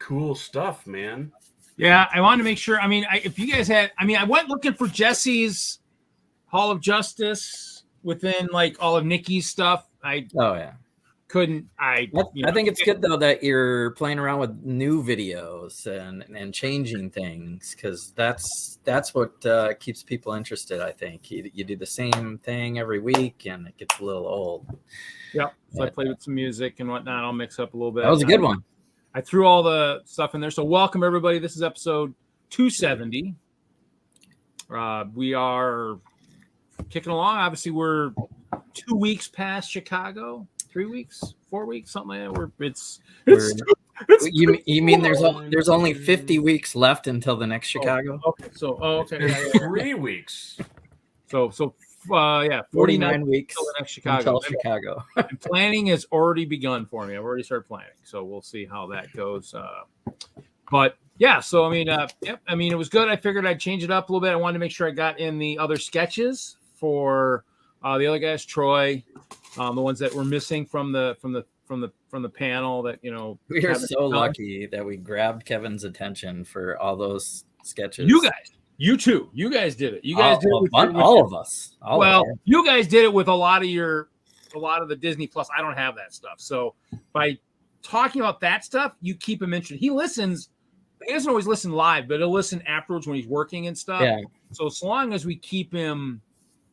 cool stuff, man. Yeah, I wanted to make sure. I mean, if you guys had, I went looking for Jesse's Hall of Justice within like all of Nikki's stuff. Couldn't. I think it's good though that you're playing around with new videos and changing things, because that's what keeps people interested. I think you do the same thing every week and it gets a little old. Yep. So I played with some music and whatnot. I'll mix up a little bit. That was a good one. I threw all the stuff in there. So welcome everybody. This is episode 270. We are kicking along. Obviously, we're 2 weeks past Chicago. 3 weeks, 4 weeks, something like that. You mean there's only 50 weeks left until the next Chicago? Okay. So okay. 3 weeks. So 49 weeks until the next Chicago. And planning has already begun for me. I've already started planning, so we'll see how that goes. But yeah, so it was good. I figured I'd change it up a little bit. I wanted to make sure I got in the other sketches for the other guys, Troy, the ones that were missing from the panel. That we are so lucky that we grabbed Kevin's attention for all those sketches. You guys. You too. You guys did it. You guys did it with all of us. You guys did it with a lot of the Disney Plus. I don't have that stuff. So by talking about that stuff, you keep him interested. He listens. He doesn't always listen live, but he'll listen afterwards when he's working and stuff. Yeah. So as long as we keep him,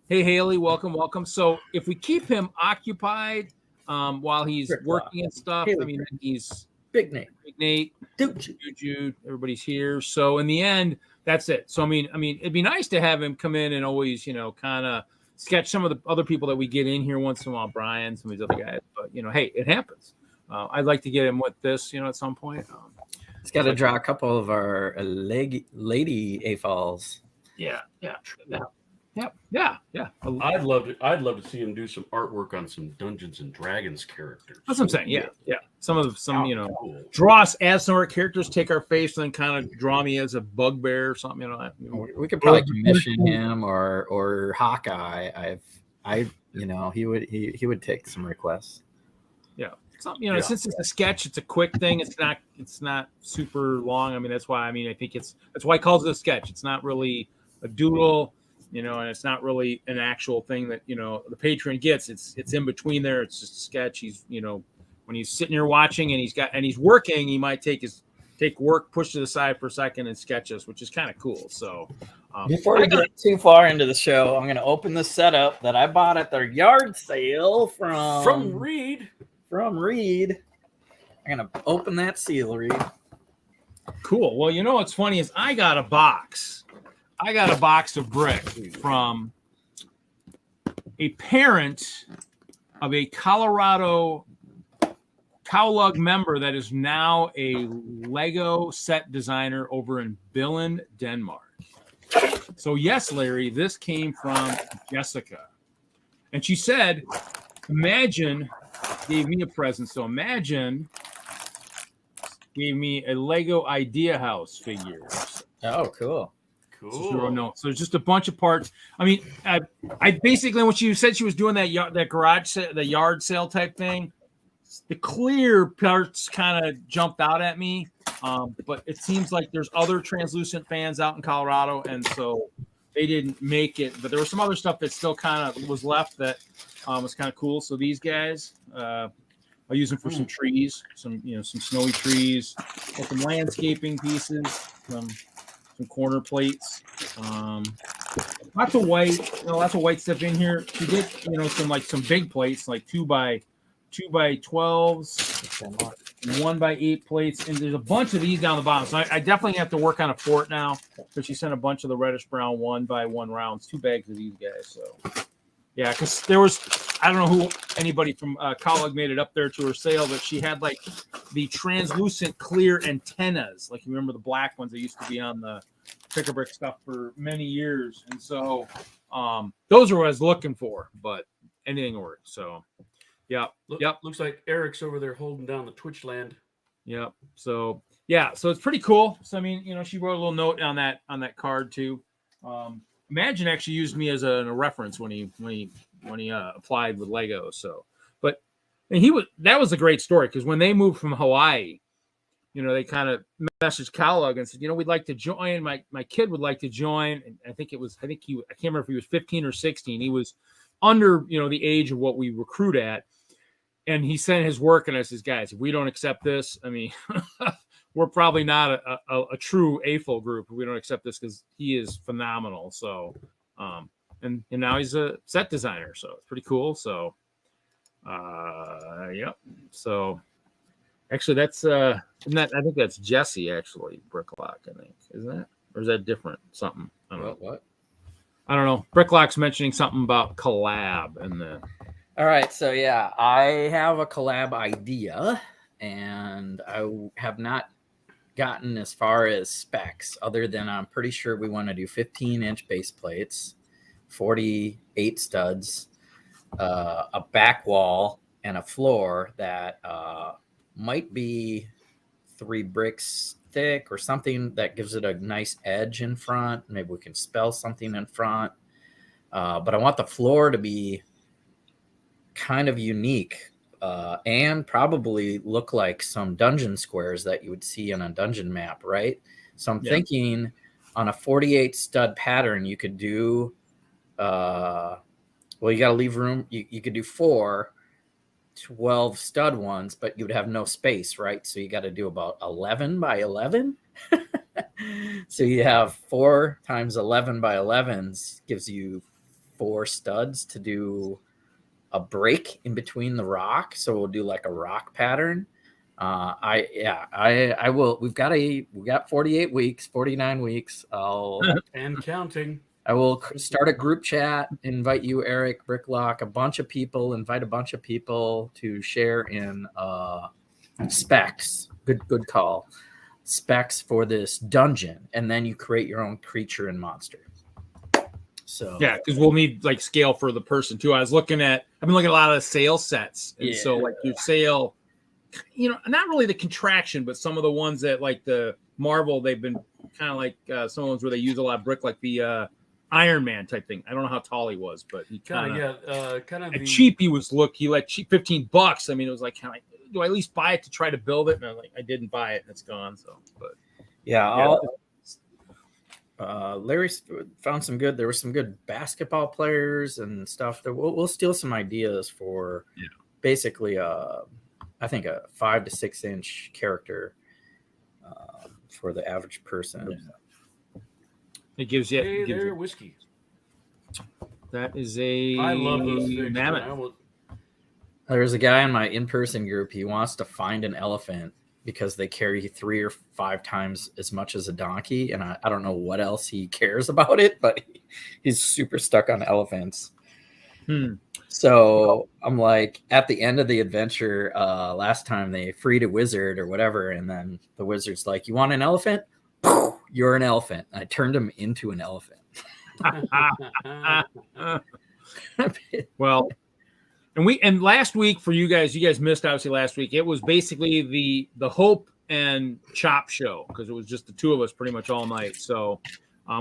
hey Haley, welcome. So if we keep him occupied while he's working and stuff, Haley, he's Big Nate, Jude, everybody's here. So in the end, that's it. So I mean, it'd be nice to have him come in and always, kind of sketch some of the other people that we get in here once in a while, Brian, some of these other guys. But hey, it happens. I'd like to get him with this, at some point. He's got to draw a couple of our lady AFOLs. Yeah. I'd love to see him do some artwork on some Dungeons and Dragons characters. That's what I'm saying. Yeah. Cool. Draw us as some of our characters, take our face, and then kind of draw me as a bugbear or something. We could probably commission him or Hawkeye. He would take some requests. Yeah. Since it's a sketch, it's a quick thing. It's not super long. That's why. I think that's why he calls it a sketch. It's not really a doodle. And it's not really an actual thing that, the patron gets. It's in between there. It's just a sketch. He's, when he's sitting here watching and he's working, he might take work, push to the side for a second and sketch us, which is kind of cool. So before we get too far into the show, I'm going to open the setup that I bought at their yard sale from Reed. I'm going to open that seal, Reed. Cool. Well, what's funny is I got a box of brick from a parent of a Colorado TwinLUG member that is now a Lego set designer over in Billund, Denmark. So yes, Larry, this came from Jessica. And she said, gave me a present. So imagine gave me a Lego Idea House figure. Oh, cool. So there's just a bunch of parts. I basically, when she said she was doing that garage the yard sale type thing, the clear parts kind of jumped out at me. But it seems like there's other translucent fans out in Colorado, and so they didn't make it. But there was some other stuff that still kind of was left that was kind of cool. So these guys, I'll use them for some trees, some snowy trees, some landscaping pieces, some corner plates, lots of white stuff in here. She did, some big plates, like 2 by 12s, 1 by 8 plates, and there's a bunch of these down the bottom. So I definitely have to work on a fort now. So she sent a bunch of the reddish brown 1 by 1 rounds, 2 bags of these guys. So yeah, because there was, I don't know who anybody from TwinLUG made it up there to her sale, but she had like the translucent clear antennas, like you remember the black ones that used to be on the pick-a-brick stuff for many years, and so those are what I was looking for, but anything worked. So Looks like Eric's over there holding down the Twitch land. Yep. So it's pretty cool. So she wrote a little note on that card too. Imagine actually used me as a reference when he applied with Lego. So, but that was a great story, because when they moved from Hawaii, they kind of messaged CalLug and said, we'd like to join. My kid would like to I can't remember if he was 15 or 16. He was under, the age of what we recruit at. And he sent his work, and I says, guys, if we don't accept this, I mean, we're probably not a true AFOL group if we don't accept this, because he is phenomenal. So, and now he's a set designer, so it's pretty cool. So, yep. So, actually, that's I think that's Jesse, actually, Bricklock, I think, isn't that? Or is that different? Something? I don't know. What? I don't know. Bricklock's mentioning something about collab and the. All right, so yeah, I have a collab idea, and I have not gotten as far as specs, other than I'm pretty sure we want to do 15-inch base plates, 48 studs, a back wall, and a floor that might be 3 bricks thick or something that gives it a nice edge in front. Maybe we can spell something in front, but I want the floor to be kind of unique and probably look like some dungeon squares that you would see on a dungeon map, right? So I'm thinking on a 48 stud pattern, you could do, you got to leave room. You could do 4 12 stud ones, but you would have no space, right? So you got to do about 11 by 11. So you have 4 times 11 by 11s gives you 4 studs to do a break in between the rock. So we'll do like a rock pattern. I will. We got 48 weeks, 49 weeks. And counting. I will start a group chat, invite you, Eric, Bricklock, invite a bunch of people to share in specs. Good call. Specs for this dungeon. And then you create your own creature and monster. So yeah, because we'll need like scale for the person too. I've been looking at a lot of the sale sets, and so like your sale, not really the contraction, but some of the ones that like the Marvel, they've been kind of like some ones where they use a lot of brick, like the Iron Man type thing. I don't know how tall he was, but he kind of cheap. He like cheap $15. I mean, it was like do I at least buy it to try to build it? And I'm like, I didn't buy it, and it's gone. So, but yeah. Larry found some good. There were some good basketball players and stuff. That we'll steal some ideas for. Basically, I think a 5 to 6 inch character for the average person. Yeah. It gives you. Hey, there, whiskey. That is I love those things. There's a guy in my in-person group. He wants to find an elephant because they carry 3 or 5 times as much as a donkey. And I don't know what else he cares about it, but he's super stuck on elephants. So I'm like, at the end of the adventure, last time they freed a wizard or whatever. And then the wizard's like, you want an elephant? You're an elephant. And I turned him into an elephant. Well, and last week for you guys missed obviously last week. It was basically the Hope and Chop show, because it was just the 2 of us pretty much all night. So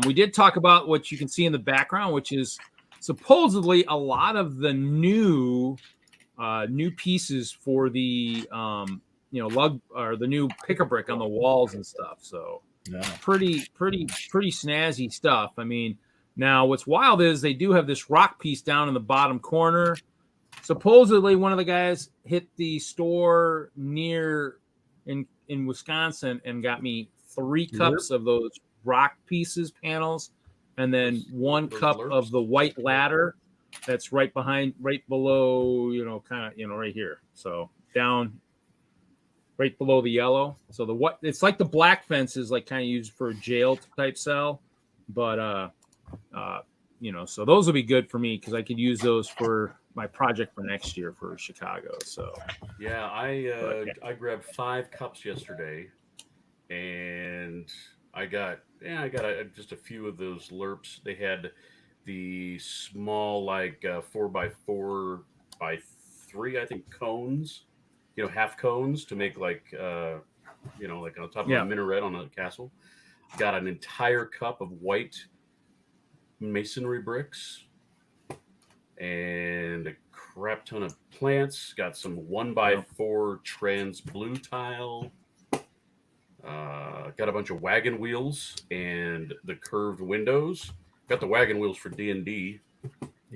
we did talk about what you can see in the background, which is supposedly a lot of the new pieces for the lug, or the new pick-a-brick on the walls and stuff. So pretty snazzy stuff. I mean, now what's wild is they do have this rock piece down in the bottom corner. Supposedly, one of the guys hit the store near in Wisconsin and got me 3 cups of those rock pieces panels, and then 1 cup of the white ladder that's right below, right here. So down right below the yellow. So it's like the black fence is like kind of used for a jail type cell, but so those will be good for me because I could use those for my project for next year for Chicago. So yeah, I grabbed 5 cups yesterday, and I got just a few of those lerps. They had the small, like 4x4 by 3, I think, cones, half cones to make like like on top of a minaret on a castle. Got an entire cup of white masonry bricks and a crap ton of plants. Got some 1x4 trans blue tile. Got a bunch of wagon wheels and the curved windows. Got the wagon wheels for D&D.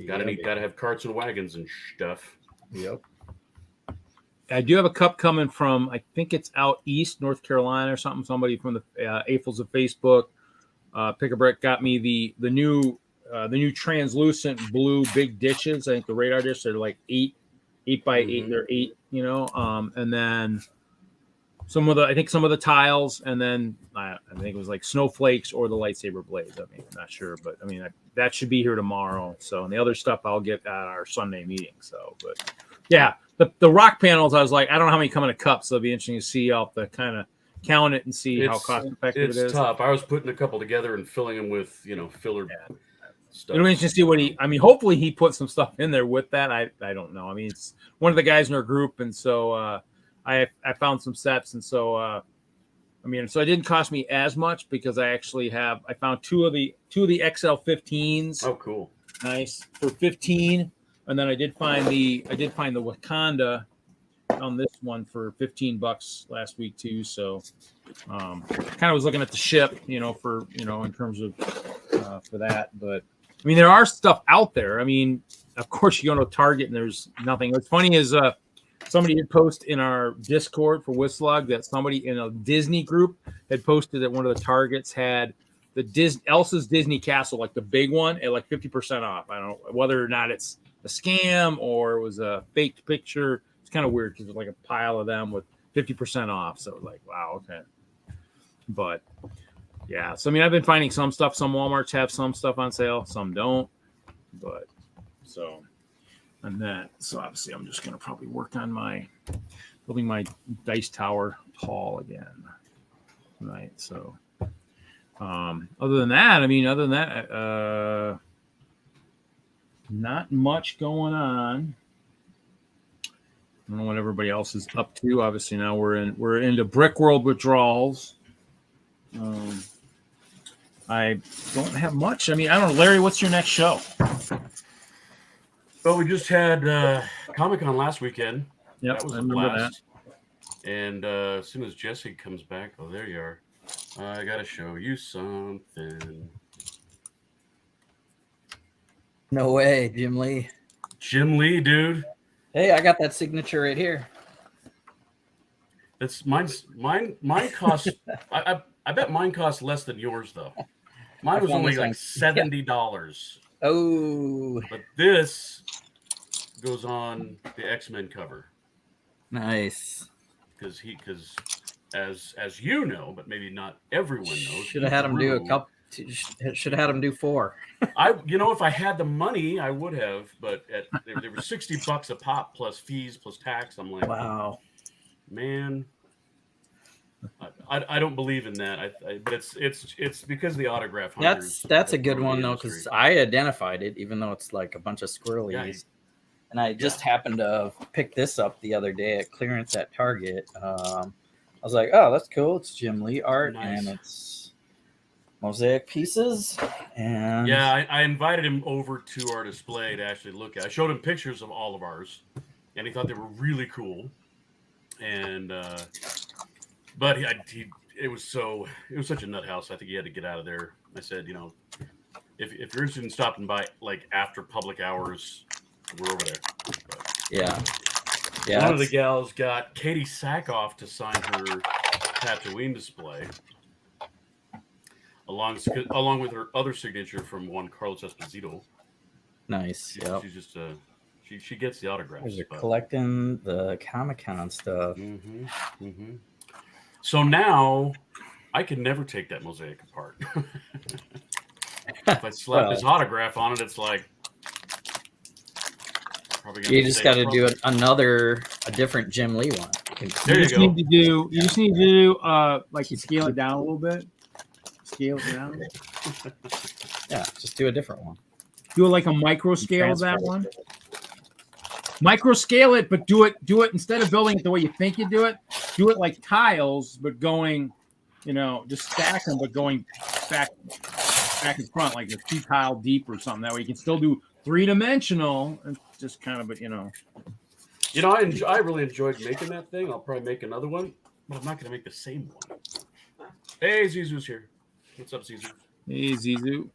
Gotta have carts and wagons and stuff. Yep. I do have a cup coming from, I think it's out east, North Carolina or something. Somebody from the AFOLs of Facebook. Pick a Brick got me the new translucent blue big dishes. I think the radar dish, they're like 8 by 8. They're 8, and then some of the tiles, and then I think it was like snowflakes or the lightsaber blades. I mean, I'm not sure, but I mean that should be here tomorrow. So, and the other stuff I'll get at our Sunday meeting. So, but yeah, the rock panels, I was like, I don't know how many come in a cup, so it'll be interesting to see. I'll have to kind of count it and see how cost effective it is. It's tough. I was putting a couple together and filling them with filler stuff. It'll be interesting to see what hopefully he put some stuff in there with that. I don't know. I mean, it's one of the guys in our group, and so I found some sets, and so so it didn't cost me as much because I found two of the XL15s. Oh, cool. Nice for 15, and then I did find the Wakanda on this one for $15 last week too. So kind of was looking at the ship, for in terms of for that, but I mean there are stuff out there. I mean, of course you go to Target and there's nothing. What's funny is somebody did post in our Discord for WISLUG that somebody in a Disney group had posted that one of the Targets had the Elsa's Disney Castle, like the big one, at like 50% off. I don't know whether or not it's a scam or it was a faked picture. It's kind of weird because it's like a pile of them with 50% off. So like, wow, okay. But yeah, so I mean, I've been finding some stuff. Some Walmarts have some stuff on sale, some don't. But so. And that, so obviously I'm just going to probably work on building my dice tower tall again tonight. So other than that, not much going on. I don't know what everybody else is up to. Obviously now we're into Brick World withdrawals. I don't have much. I mean, I don't know, Larry, what's your next show? Well, we just had Comic-Con last weekend. Yep, that was a blast. And as soon as Jesse comes back, oh, there you are. I got to show you something. No way, Jim Lee. Jim Lee, dude. Hey, I got that signature right here. That's mine costs. I bet mine costs less than yours though. Mine was only like $70. Oh, but this goes on the X-Men cover. Nice. Because as you know, but maybe not everyone knows. Should have had him do a couple. Should have had him do 4. If I had the money, I would have. But they were $60 a pop plus fees plus tax. I'm like, wow, man. I don't believe in that. But it's because of the autograph hunters. That's a good one though, because I identified it, even though it's like a bunch of squirrelies. Yeah, and I just happened to pick this up the other day at clearance at Target. I was like, oh, that's cool. It's Jim Lee art, and it's mosaic pieces. And yeah, I invited him over to our display to actually look at. I showed him pictures of all of ours, and he thought they were really cool. And but it was such a nut house. I think he had to get out of there. I said, if you're interested in stopping by like after public hours, we're over there. But yeah. One of the gals got Katie Sackhoff to sign her Tatooine display, along with her other signature from one Carlos Esposito. Nice. She's just she gets the autographs. You're collecting the Comic-Con stuff. Mm-hmm. Mm-hmm. So now I can never take that mosaic apart. If I slap his autograph on it, it's like probably gonna. You just got to do a different Jim Lee one. You just need to do like you scale it down a little bit. Scale it down. Yeah, just do a different one. Do it like a micro scale of that one. Micro scale it, but do it instead of building it the way you think you do it like tiles, but going, just stack them, but going back in front, like a 2 tile deep or something. That way you can still do 3-dimensional and just kind of, I really enjoyed making that thing. I'll probably make another one, but I'm not going to make the same one. Hey, Zizu's here. What's up, Zizu? Hey, Zizu.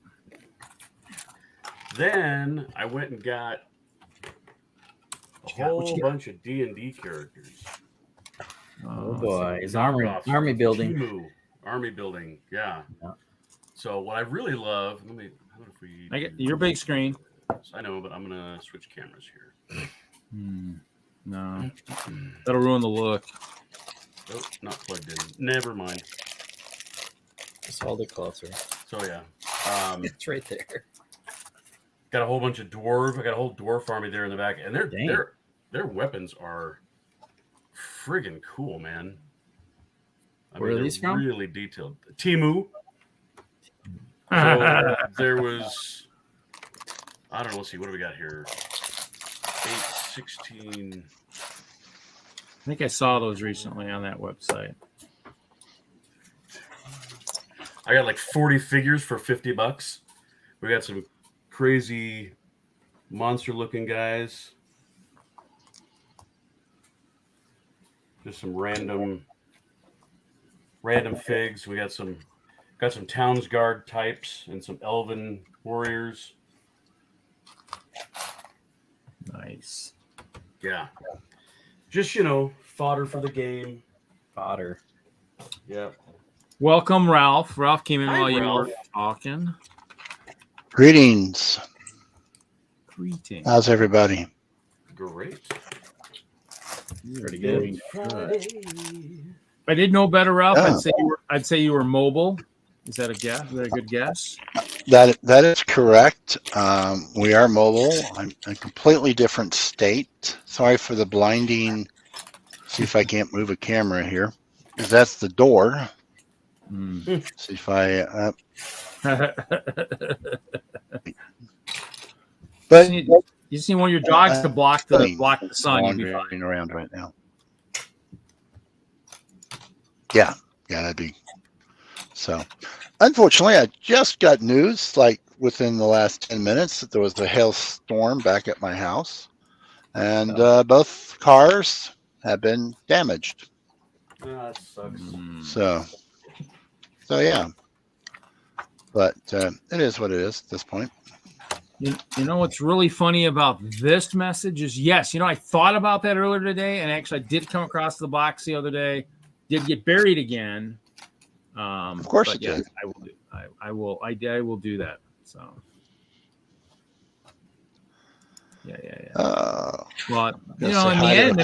Then I went and got a whole bunch of D&D characters. Oh boy, his Knockoffs army from building. Temu. Army building, yeah. So what I really love, how about if we I get your big screen. I know, but I'm gonna switch cameras here. No, that'll ruin the look. Oh, not plugged in. Never mind. Just hold it closer. So yeah, It's right there. got a whole bunch of dwarf. I got a whole dwarf army there in the back, and their weapons are friggin' cool, man. Where are these from? Really detailed. Temu. So there was, I don't know. Let's see. What do we got here? 816. I think I saw those recently on that website. I got like 40 figures for $50. We got some crazy monster-looking guys. Just some random figs. We got some Townsguard types and some Elven warriors. Nice. Yeah. Just, fodder for the game. Fodder. Yeah. Welcome, Ralph. Ralph came in Hi, while you Ralph. were talking. Greetings. Greetings. How's everybody? Great. Pretty good. If I did know better, Ralph, Oh. I'd say you were mobile. Is that a guess? Is that a good guess? That is correct. We are mobile. I'm in a completely different state. Sorry for the blinding. See if I can't move a camera here. Because that's the door. See if I. But you just need one of your dogs to block the sun. You'd be fine. wandering around right now. Yeah, that'd be. So, unfortunately, I just got news like within the last 10 minutes that there was a hailstorm back at my house, and both cars have been damaged. That sucks. So yeah. But it is what it is at this point. You know what's really funny about this message is, yes, I thought about that earlier today, and actually I did come across the box the other day. Did get buried again. Of course it did. I will do that. So yeah. Well, in the end,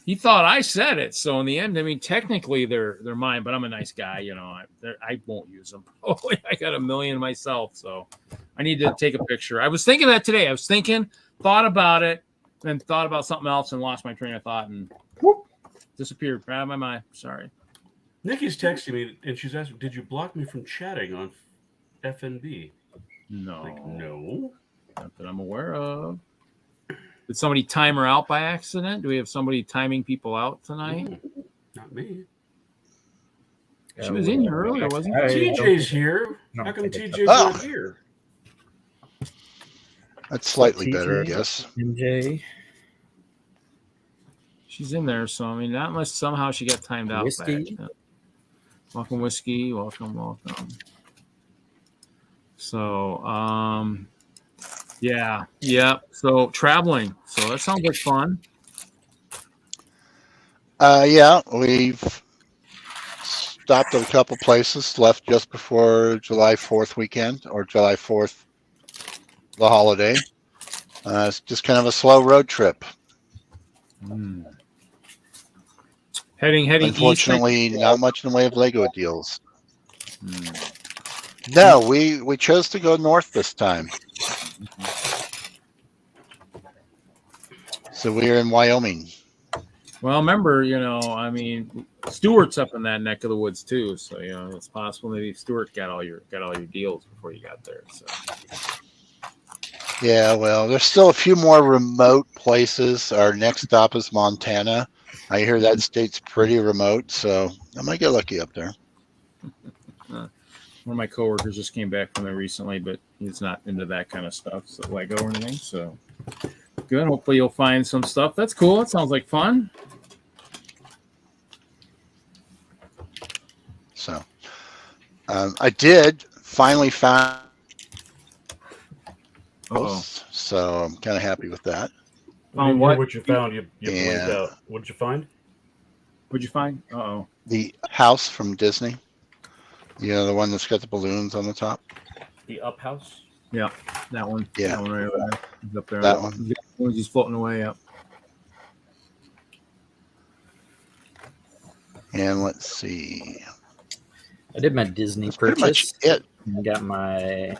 he thought I said it. So in the end, technically they're mine, but I'm a nice guy. I won't use them. Oh, I got a million myself, so I need to take a picture. I was thinking that today. Thought about it, then thought about something else, and lost my train of thought, and whoop, disappeared right out of my mind. Sorry. Nikki's texting me, and she's asking, "Did you block me from chatting on FNB?" No. No. Not that I'm aware of. Did somebody time her out by accident? Do we have somebody timing people out tonight? Not me. She was in here earlier, wasn't she? TJ's here. How come TJ's not here? That's slightly better, I guess. MJ. She's in there, so not unless somehow she got timed out. Whiskey. Welcome, Whiskey. Welcome. So, yeah. So traveling. So that sounds like fun. Yeah, we've stopped at a couple places, left just before July 4th weekend or July 4th, the holiday. It's just kind of a slow road trip. Heading Unfortunately, east. not much in the way of Lego deals. No, we chose to go north this time. So we're in Wyoming. Well, remember, Stuart's up in that neck of the woods too. So it's possible maybe Stuart got all your deals before you got there. So yeah, well, there's still a few more remote places. Our next stop is Montana. I hear that state's pretty remote, so I might get lucky up there. One of my coworkers just came back from there recently, but he's not into that kind of stuff, so Lego or anything. So good. Hopefully you'll find some stuff. That's cool. It sounds like fun. I did finally find, Uh-oh. so I'm kind of happy with that. Found What? what? What you found? You blinked And- out. What did you find? What'd you find? Uh-oh. The house from Disney. You know, the one that's got the balloons on the top. The up house. Yeah, that one. Yeah. That one right over there. He's up there. That one. He's floating away up. And let's see. I did my Disney That's pretty much purchase. it. I got my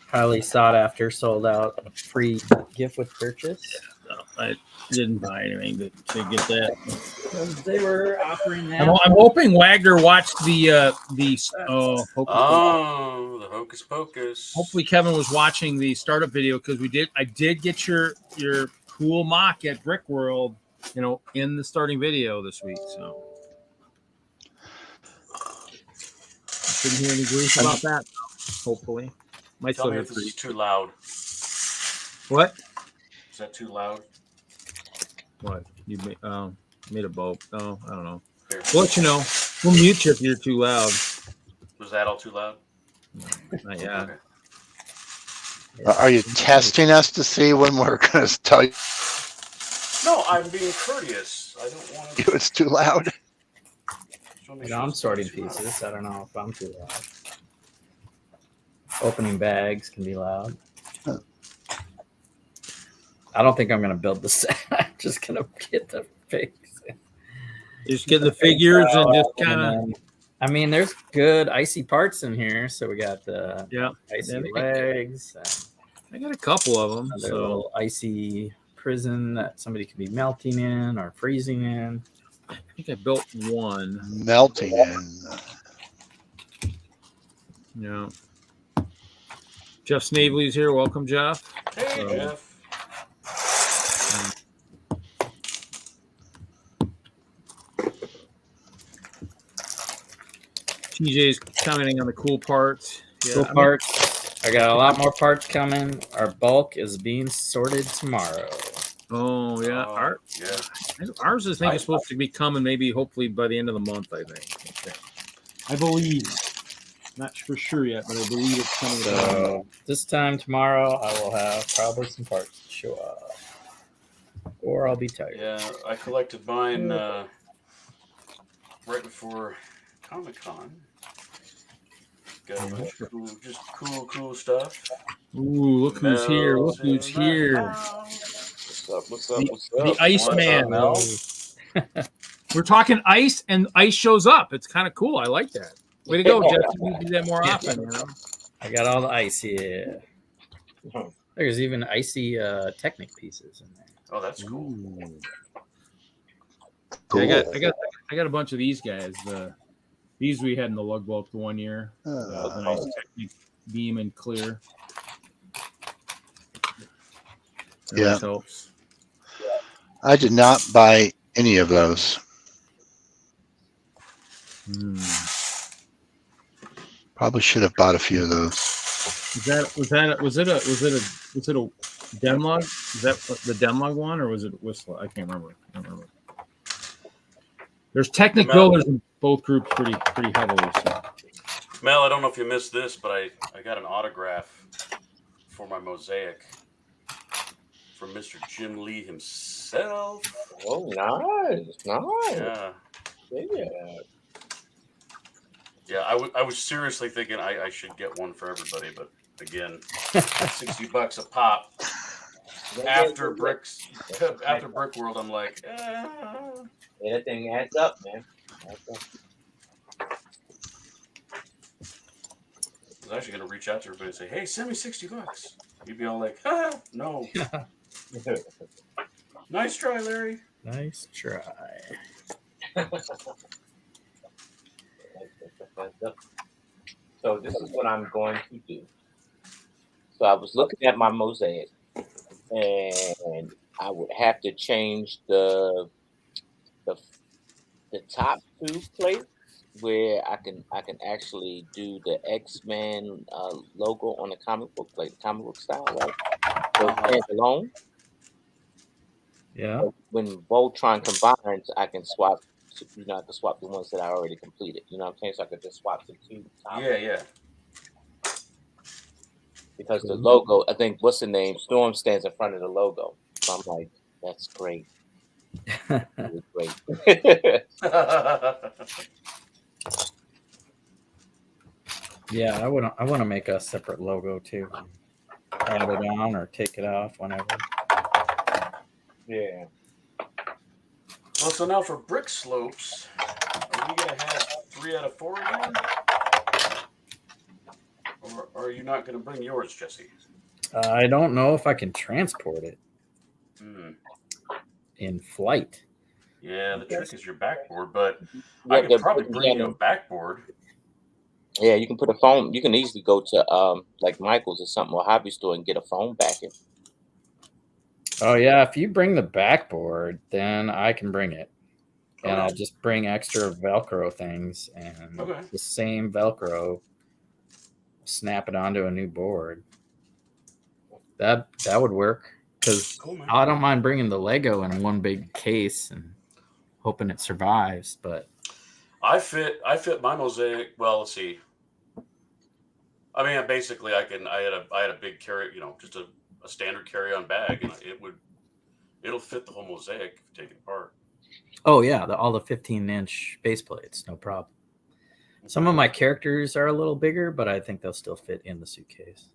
highly sought after, sold out free gift with purchase. No, I didn't buy anything to get that. They were offering that. I'm hoping Wagner watched the Hocus Pocus. Oh, the Hocus Pocus. Hopefully Kevin was watching the startup video because I did get your cool mock at Brick World, in the starting video this week. So didn't hear any grief about that. Hopefully, might Tell still me hear if this is grief. too loud. What? Is that too loud? What? You made a boat? Oh, I don't know. Here. We'll let you know. We'll mute you if you're too loud. Was that all too loud? Not yet. Okay. Are you testing us to see when we're going to tell you No, I'm being courteous. I don't want to. it's too loud? I'm sorting pieces. I don't know if I'm too loud. Opening bags can be loud. Huh. I don't think I'm going to build the set. I'm just going to get the figs. Just get the figures and just kind of. I mean, there's good icy parts in here. So we got the icy Yeah. legs. I got a couple of them. Another So little icy prison that somebody could be melting in or freezing in. I think I built one. Melting in. Yeah. Jeff Snavely's here. Welcome, Jeff. Hey, Jeff. TJ's commenting on the cool parts. Yeah, Cool parts. I got a lot more parts coming. Our bulk is being sorted tomorrow. Oh yeah, Yeah. ours I think is supposed to be coming maybe hopefully by the end of the month. I think. I believe. Not for sure yet, but I believe it's coming. So this time tomorrow, I will have probably some parts to show up, or I'll be tired. Yeah, I collected mine right before Comic-Con. Got a bunch of cool stuff. Ooh, look who's here! Look who's here! What's up? The Iceman. Mel? We're talking ice, and ice shows up. It's kind of cool. I like that. Way to go, Jeff! You need to do that more often. I got all the icy. There's even icy Technic pieces in there. Oh, that's cool. Yeah, I got a bunch of these guys. These we had in the lug bulk the 1 year. The nice Technic beam and clear. That Yeah. always helps. I did not buy any of those. Probably should have bought a few of those. Was it a DENLUG? Is that the DENLUG one or was it WISLUG? I can't remember. There's Technic builders in both groups pretty heavily. So. Mel, I don't know if you missed this, but I got an autograph for my mosaic from Mr. Jim Lee himself. Oh, nice. Yeah. Yeah. Yeah, I was seriously thinking I should get one for everybody, but again, $60 a pop. After Brick World, I'm like, Yeah, that thing adds up, man. I was actually going to reach out to everybody and say, hey, send me $60. You'd be all like, no. Nice try, Larry. Nice try. So this is what I'm going to do. So I was looking at my mosaic, and I would have to change the top two plates where I can actually do the X-Men logo on the comic book plate, comic book style, right? So it stands alone. Yeah. When Voltron combines, I can swap I could swap the ones that I already completed. You know what I'm saying? So I could just swap the two. Yeah. Because the logo, I think, what's the name? Storm stands in front of the logo. So I'm like, that's great. Really great. Yeah, I want to make a separate logo too. Add it on or take it off whenever. Yeah. Well, so now for brick slopes, are we going to have 3 out of 4 again? Or are you not going to bring yours, Jesse? I don't know if I can transport it in flight. Yeah, the trick is your backboard, but Yeah, I could probably bring you a backboard. Yeah, you can put a phone. You can easily go to like Michael's or something or hobby store and get a phone backing. Oh yeah, if you bring the backboard, then I can bring it. And Okay. I'll just bring extra Velcro things and the same Velcro, snap it onto a new board. That would work, because I don't mind bringing the Lego in one big case and hoping it survives. But I fit my mosaic. Well, let's see. I mean, basically, I had a big carry, just a standard carry-on bag, and it'll fit the whole mosaic if you take it apart. Oh yeah, all the 15-inch base plates, no problem. Some of my characters are a little bigger, but I think they'll still fit in the suitcase.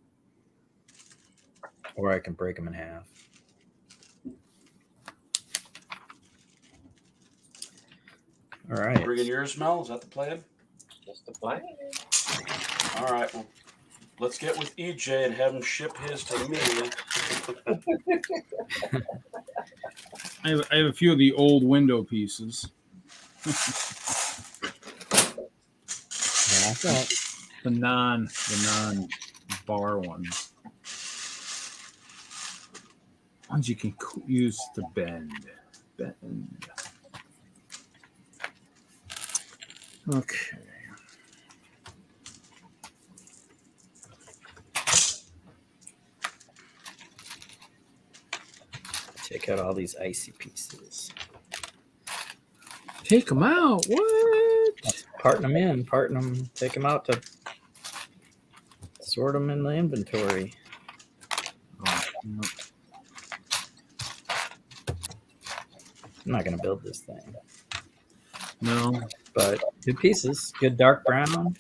Or I can break them in half. All right. Bringing yours, Mel? Is that the plan? That's the plan. All right. Well, let's get with EJ and have him ship his to me. I have a few of the old window pieces. The non bar ones. Ones you can use to bend. Okay. Take out all these icy pieces. Take them out. What? Parting them in. Take them out to sort them in the inventory. Oh, no. I'm not going to build this thing. No. But good pieces. Good dark brown.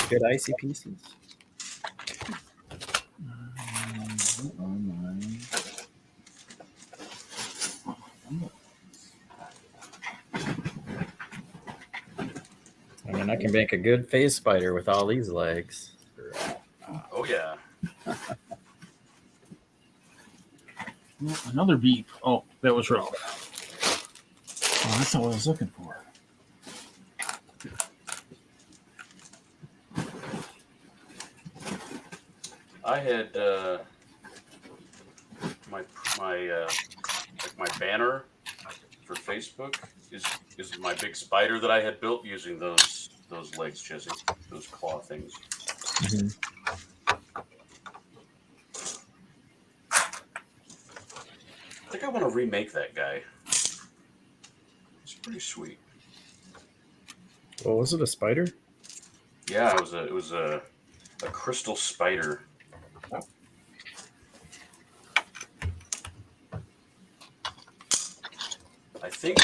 Good icy pieces. I mean, I can make a good phase spider with all these legs. Oh, yeah. Another beep. Oh, that was wrong. Oh, that's not what I was looking for. I had my banner for Facebook is my big spider that I had built using those legs, Jesse, those claw things. Mm-hmm. I think I want to remake that guy. It's pretty sweet. Well, was it a spider? Yeah, it was a crystal spider. I think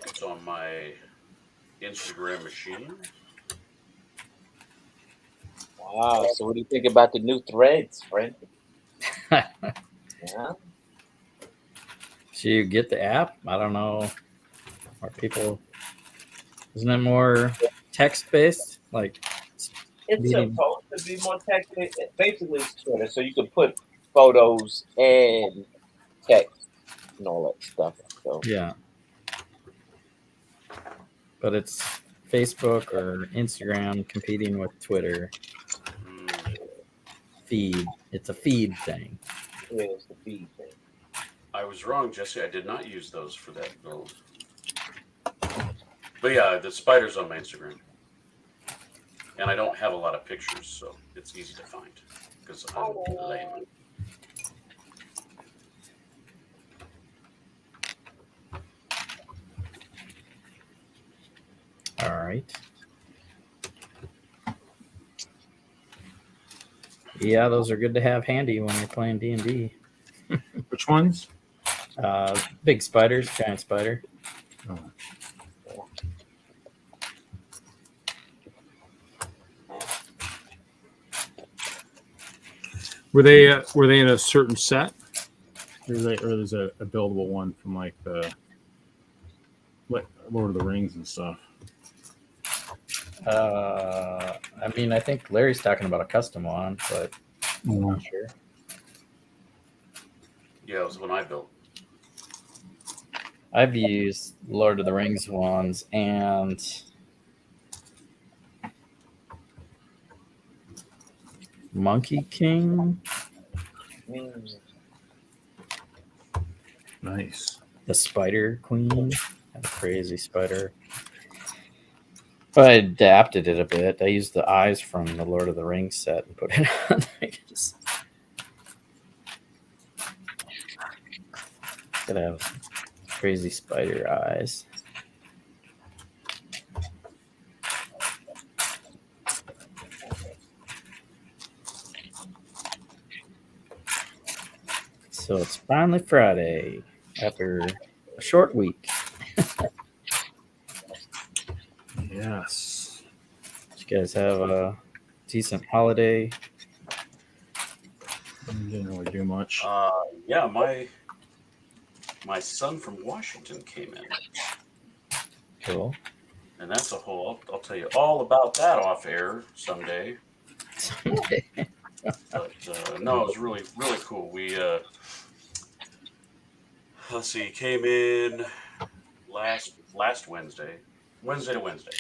it's on my Instagram machine. Wow. So what do you think about the new threads, friend? Yeah. So you get the app? I don't know. Are people... Isn't it more text-based? Like... It's supposed to be more text. Basically, it's Twitter, so you can put photos and text and all that stuff. So yeah, but it's Facebook or Instagram competing with Twitter. Feed. It's a feed thing. Yeah, it's the feed thing. I was wrong, Jesse. I did not use those for that build. But yeah, the spider's on my Instagram. and I don't have a lot of pictures, so it's easy to find because I'm lame. All right. Yeah, those are good to have handy when you're playing D&D. Which ones? Big spiders, giant spider. Oh. Were they in a certain set, or there's a buildable one from like the Lord of the Rings and stuff? I mean, I think Larry's talking about a custom one, but I'm not sure. Yeah, it was the one I built. I've used Lord of the Rings ones and Monkey King. Nice. The Spider Queen. A crazy spider. But I adapted it a bit. I used the eyes from the Lord of the Rings set and put it on. Gotta have crazy spider eyes. So it's finally Friday after a short week. Yes. Did you guys have a decent holiday? Didn't really do much. Yeah, my son from Washington came in. Cool. And that's a whole. I'll tell you all about that off air someday. But no, it was really really cool. We let's see, came in last Wednesday to Wednesday,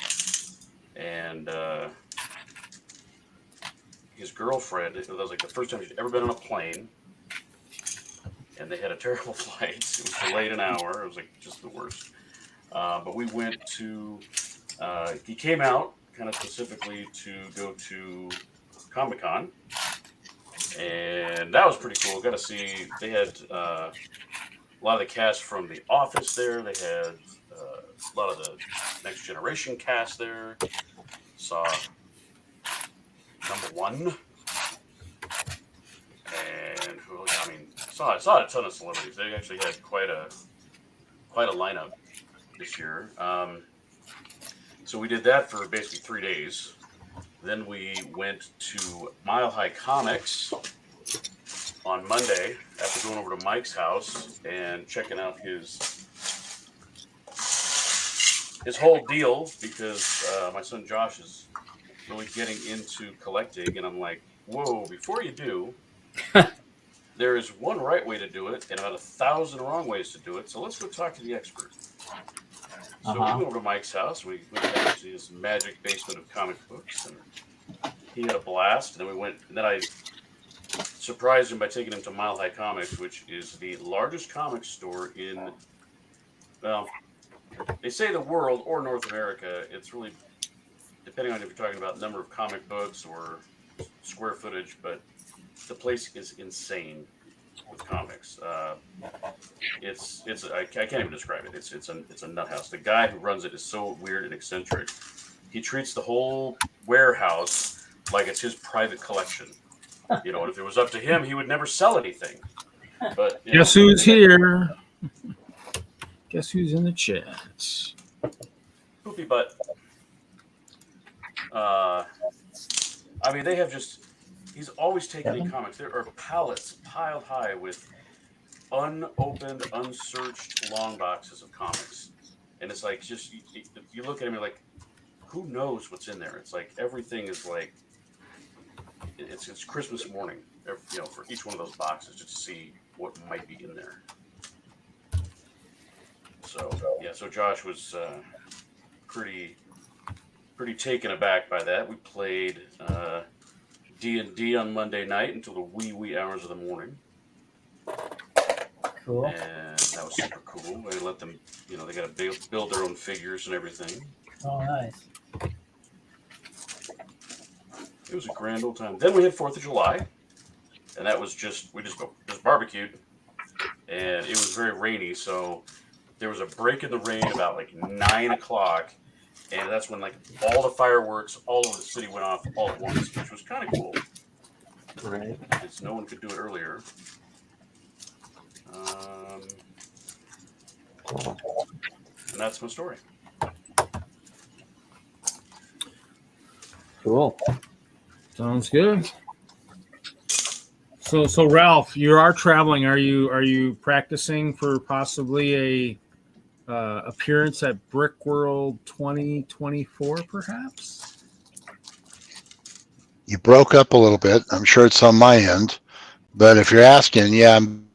and his girlfriend. It was like the first time she'd ever been on a plane, and they had a terrible flight. It was delayed an hour. It was like just the worst. But we went to. He came out kind of specifically to go to Comic-Con, and that was pretty cool. Got to see they had a lot of the cast from The Office there. They had a lot of the Next Generation cast there. Saw number one, and I mean, saw a ton of celebrities. They actually had quite a lineup this year. So we did that for basically 3 days. Then we went to Mile High Comics on Monday after going over to Mike's house and checking out his whole deal because my son Josh is really getting into collecting, and I'm like, whoa! Before you do, there is one right way to do it and about 1,000 wrong ways to do it. So let's go talk to the expert. So we went over to Mike's house. We went down to his magic basement of comic books, and he had a blast. And then we went, and then I surprised him by taking him to Mile High Comics, which is the largest comic store in, well, they say the world or North America. It's really depending on if you're talking about number of comic books or square footage, but the place is insane with comics. I can't even describe it. It's a nut house. The guy who runs it is so weird and eccentric. He treats the whole warehouse like it's his private collection. You know, and if it was up to him, he would never sell anything. But guess who's here? Guess who's in the chat? Poopy butt. I mean, they have just. He's always taking in comics. There are pallets piled high with unopened, unsearched long boxes of comics, and it's like just you look at him, you're like, who knows what's in there? It's like everything is like it's Christmas morning, you know, for each one of those boxes just to see what might be in there. So yeah, so Josh was pretty taken aback by that. We played D&D on Monday night until the wee hours of the morning. Cool. And that was super cool. They let them, you know, they got to build their own figures and everything. Oh, nice. It was a grand old time. Then we had 4th of July, and that was just barbecued, and it was very rainy, so there was a break in the rain about like 9 o'clock, and that's when like all the fireworks all over the city went off all at once, which was kind of cool. Right. Because no one could do it earlier. And that's my story. Cool. Sounds good. So Ralph, you are traveling. Are you practicing for possibly a appearance at Brick World 2024, perhaps? You broke up a little bit. I'm sure it's on my end, but if you're asking, yeah, I'm.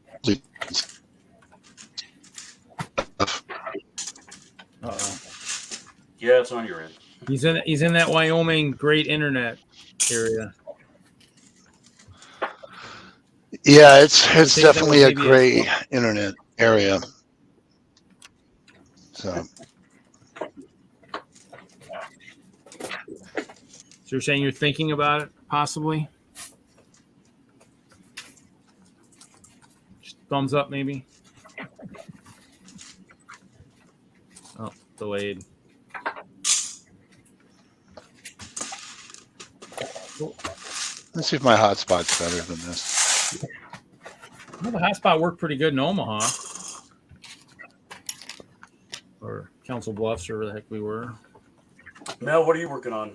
Yeah, it's on your end. He's in that Wyoming great internet area. Yeah, it's definitely a maybe gray internet area. So you're saying you're thinking about it, possibly? Just thumbs up, maybe. Oh, delayed. let's see if my hotspot's better than this. Well, the hotspot worked pretty good in Omaha. Or Council Bluffs, or where the heck we were. Mel, what are you working on?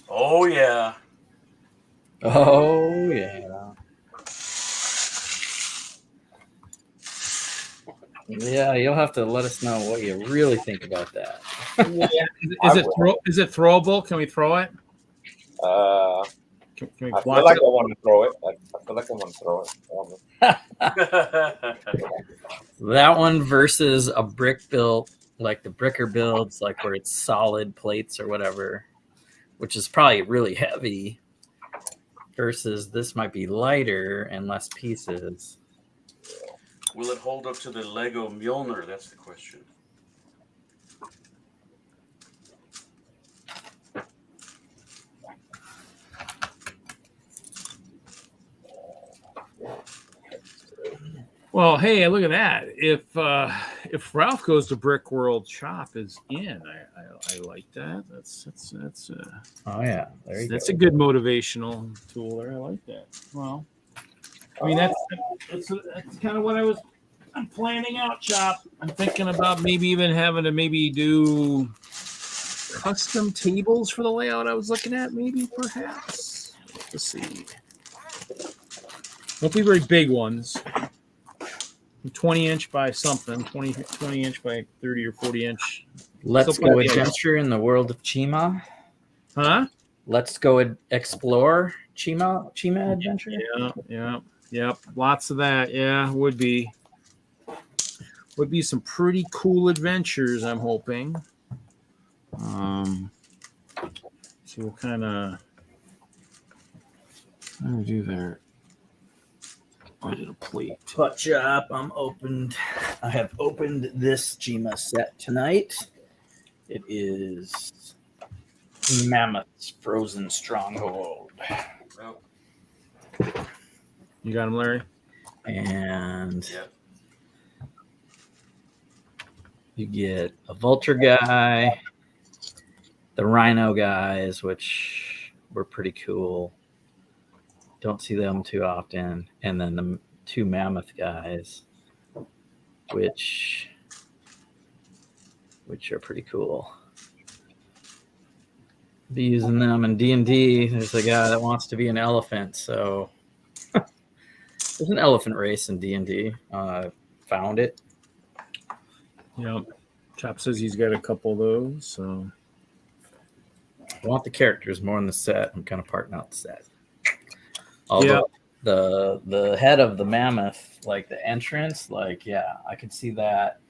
Oh, yeah. Oh, yeah. Yeah, you'll have to let us know what you really think about that. Is it throwable? Can we throw it? Can we I feel watch like it? I want to throw it. I feel like I want to throw it. That one versus a brick built, like the bricker builds, like where it's solid plates or whatever, which is probably really heavy, versus this might be lighter and less pieces. Will it hold up to the Lego Mjolnir? That's the question. Well, hey, look at that. If Ralph Goes to Brick World Shop is in, I like that. That's Oh yeah, there you that's go. a good motivational tool there. I like that. Well, I mean that's kind of what I'm planning out, Chop. I'm thinking about maybe even having to maybe do custom tables for the layout I was looking at, maybe perhaps. Let's see. Won't be very big ones. 20-inch by something, 20 inch by 30 or 40 inch. Let's So go probably- adventure in the world of Chima. Huh? Let's go explore Chima adventure. Yeah. Lots of that. Yeah, would be some pretty cool adventures, I'm hoping. So we'll kind of what do we do there? I did a plate. But Chop, I have opened this Chima set tonight. It is Mammoth's Frozen Stronghold. Oh, You got him, Larry? And yeah. you get a vulture guy, the rhino guys, which were pretty cool. Don't see them too often. And then the two mammoth guys, which are pretty cool. Be using them in D&D. There's a guy that wants to be an elephant, so there's an elephant race in D&D. Found it. Yep. Chop says he's got a couple of those. So I want the characters more in the set. I'm kind of parting out the set. Although the head of the mammoth, like the entrance, like, yeah, I could see that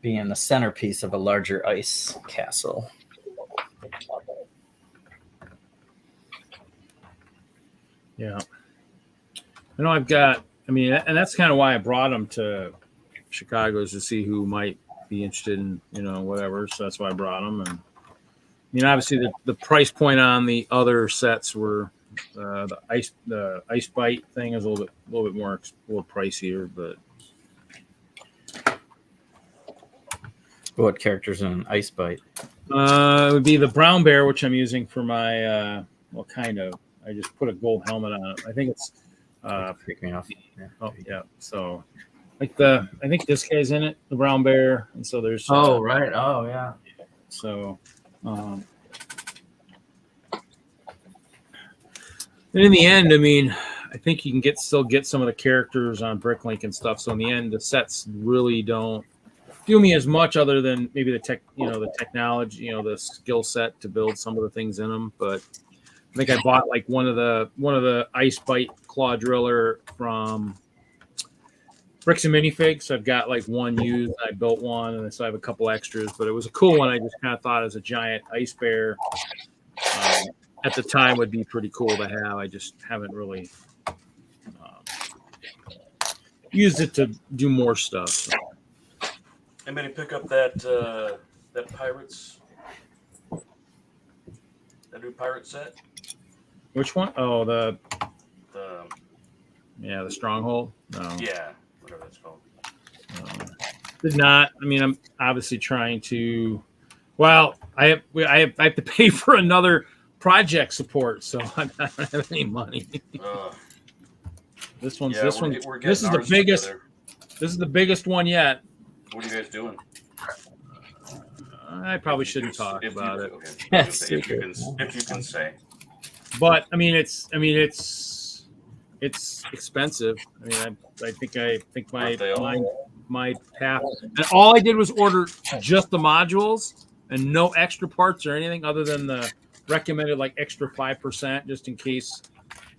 being the centerpiece of a larger ice castle. yeah. I know and that's kind of why I brought him to Chicago, is to see who might be interested in, whatever. So that's why I brought them. And obviously the price point on the other sets were the ice bite thing is a little bit more pricier, but. What characters in Ice Bite? It would be the brown bear, which I'm using for my kind of. I just put a gold helmet on it. I think it's Pick me off. Yeah. Oh yeah. So I think this guy's in it, the brown bear, and so there's. Oh right. Oh yeah. So. And in the end, I think you can still get some of the characters on Bricklink and stuff. So in the end, the sets really don't do me as much, other than maybe the technology, the skill set to build some of the things in them. But I think I bought like one of the Ice Bite Claw Driller from Bricks and Minifigs. I've got like one used. I built one, and so I have a couple extras. But it was a cool one. I just kind of thought as a giant ice bear at the time would be pretty cool to have. I just haven't really used it to do more stuff. So. Anybody pick up that Pirates? That new pirate set? Which one? Oh, the The Stronghold. No. yeah, whatever that's called. Did not. I'm obviously trying to. Well, I have to pay for another project support, so I don't have any money. This is the biggest. Together. This is the biggest one yet. What are you guys doing? I probably shouldn't talk about it. Okay. Yes, If you can say. But it's expensive. I think my path, and all I did was order just the modules and no extra parts or anything other than the recommended like extra 5% just in case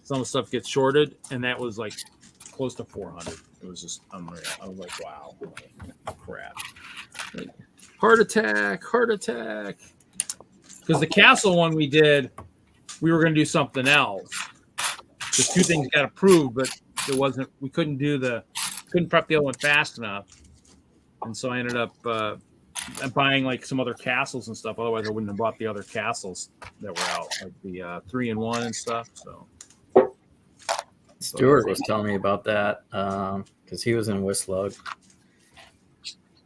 some of the stuff gets shorted, and that was like close to 400. It was just unreal. I was like, wow, crap. Like, heart attack. Because the castle one we did, we were going to do something else. The two things got approved, but we couldn't prep the other one fast enough. And so I ended up buying like some other castles and stuff. Otherwise I wouldn't have bought the other castles that were out, like the 3-in-1 and stuff. So Stuart was telling me about that because he was in WISLUG.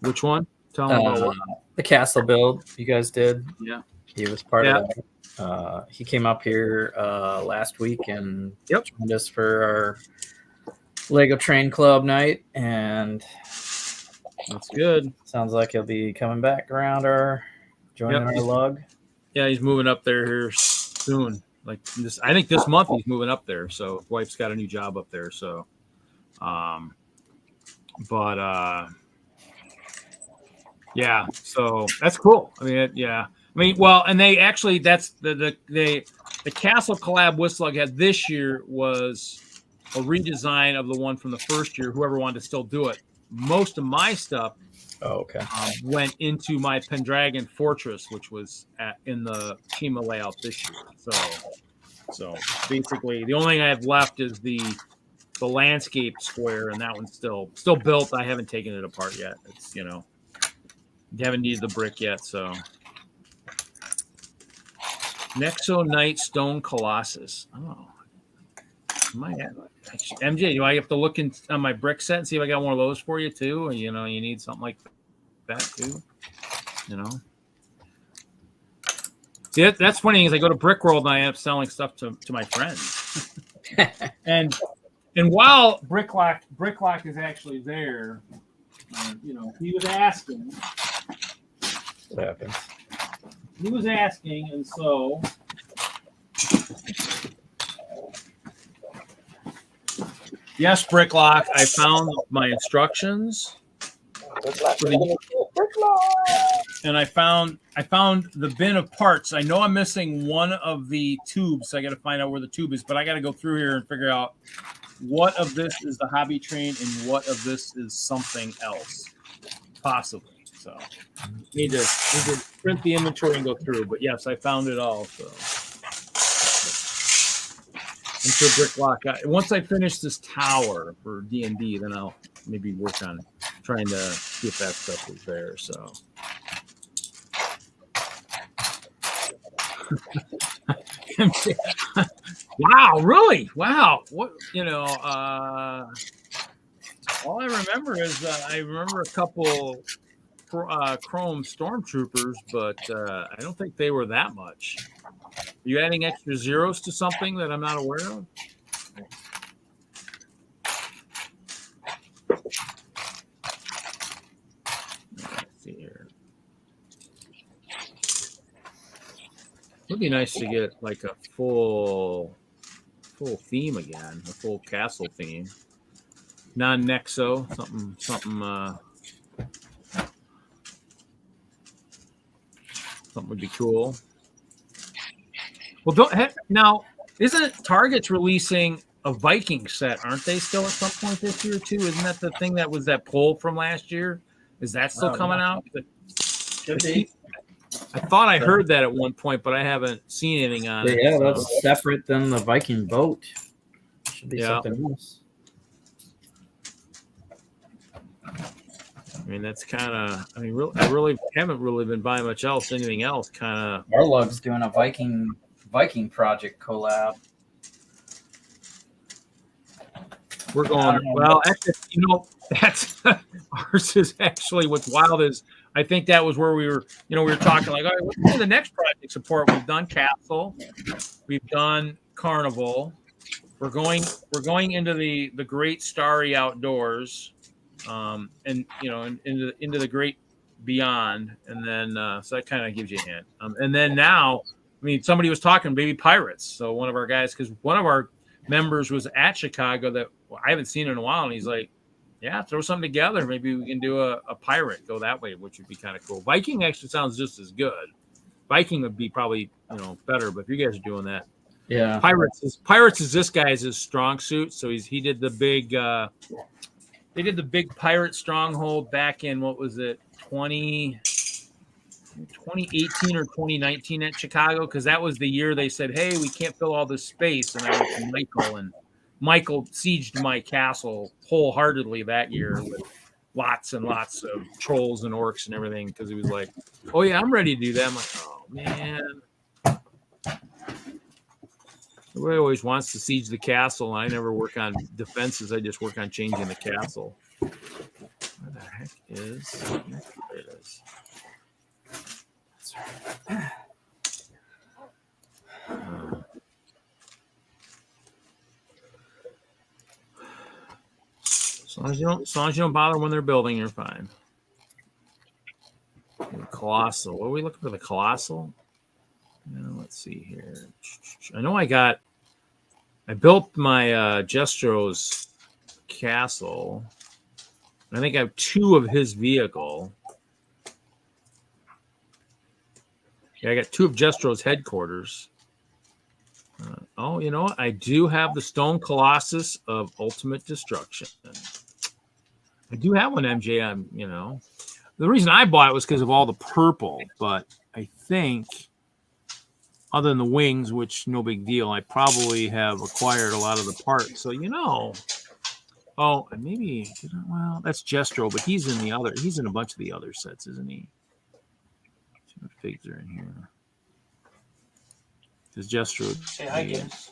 Which one? Tell me about what? The castle build you guys did. Yeah. He was part of that. He came up here last week and joined us for our Lego Train Club night, and that's good. Sounds like he'll be coming back around joining our lug. Yeah, he's moving up there here soon. Like this, I think this month he's moving up there. So his wife's got a new job up there. So, yeah. So that's cool. And they actually that's the Castle Collab WISLUG had this year was a redesign of the one from the first year. Whoever wanted to still do it. Most of my stuff went into my Pendragon Fortress, which was in the Chima layout this year. So basically, the only thing I have left is the landscape square, and that one's still built. I haven't taken it apart yet. It's you haven't needed the brick yet. So Nexo Knight Stone Colossus. Oh, MJ, do I have to look on my brick set and see if I got one of those for you too? Or, you need something like that too. See, that's funny is I go to Brick World and I end up selling stuff to my friends. and while Bricklock is actually there, he was asking. What happens? He was asking, and so. Yes, Bricklock. I found my instructions. And I found the bin of parts. I know I'm missing one of the tubes. So I got to find out where the tube is, but I got to go through here and figure out what of this is the hobby train and what of this is something else, possibly. So need to print the inventory and go through. But yes, I found it all. So. Bricklock. Once I finish this tower for D&D, then I'll maybe work on trying to see if that stuff was there. So. Wow, really? Wow. What, all I remember is I remember a couple Chrome Stormtroopers, but I don't think they were that much. Are you adding extra zeros to something that I'm not aware of? Let's see here. It would be nice to get like a full theme again, a full castle theme. Non-Nexo, something would be cool. Well, now isn't Target's releasing a Viking set? Aren't they still at some point this year too? Isn't that the thing that was that poll from last year? Is that still coming out? Should be. I thought I heard that at one point, but I haven't seen anything on it. Yeah, that's separate than the Viking boat. Should be something else. I mean, that's kind of. I mean, I really haven't really been buying much else. Anything else, kind of. WISLUG's doing a Viking project collab. We're going well. That's ours is actually what's wild is. I think that was where we were talking like, all right, what's the next project support? We've done Castle, we've done Carnival, we're going into the great starry outdoors, and into the great beyond, and then so that kind of gives you a hint. And then now, I mean, somebody was talking Baby Pirates, so one of our guys, because one of our members was at Chicago that I haven't seen in a while, and he's like, yeah, throw something together. Maybe we can do a pirate, go that way, which would be kind of cool. Viking actually sounds just as good. Viking would be probably, better, but if you guys are doing that. Yeah. Pirates is this guy's strong suit. So he did the big they did the big pirate stronghold back in, what was it, 2018 or 2019 at Chicago, because that was the year they said, hey, we can't fill all this space. And I went to Michael, and Michael sieged my castle wholeheartedly that year with lots and lots of trolls and orcs and everything, because he was like, oh, yeah, I'm ready to do that. I'm like, oh, man. Everybody always wants to siege the castle, and I never work on defenses. I just work on changing the castle. Where the heck is? There it is. As long as you don't bother when they're building, you're fine. Colossal. What are we looking for? The Colossal? Let's see here. I know I built my Jestro's castle. I think I have 2 of his vehicle. Yeah, I got 2 of Jestro's headquarters. You know what? I do have the Stone Colossus of Ultimate Destruction. I do have one, MJ. The reason I bought it was because of all the purple, but I think other than the wings, which no big deal, I probably have acquired a lot of the parts. So, oh, maybe, well, that's Jestro, but he's in a bunch of the other sets, isn't he? See what figs are in here. Does Jestro? Yeah, I guess.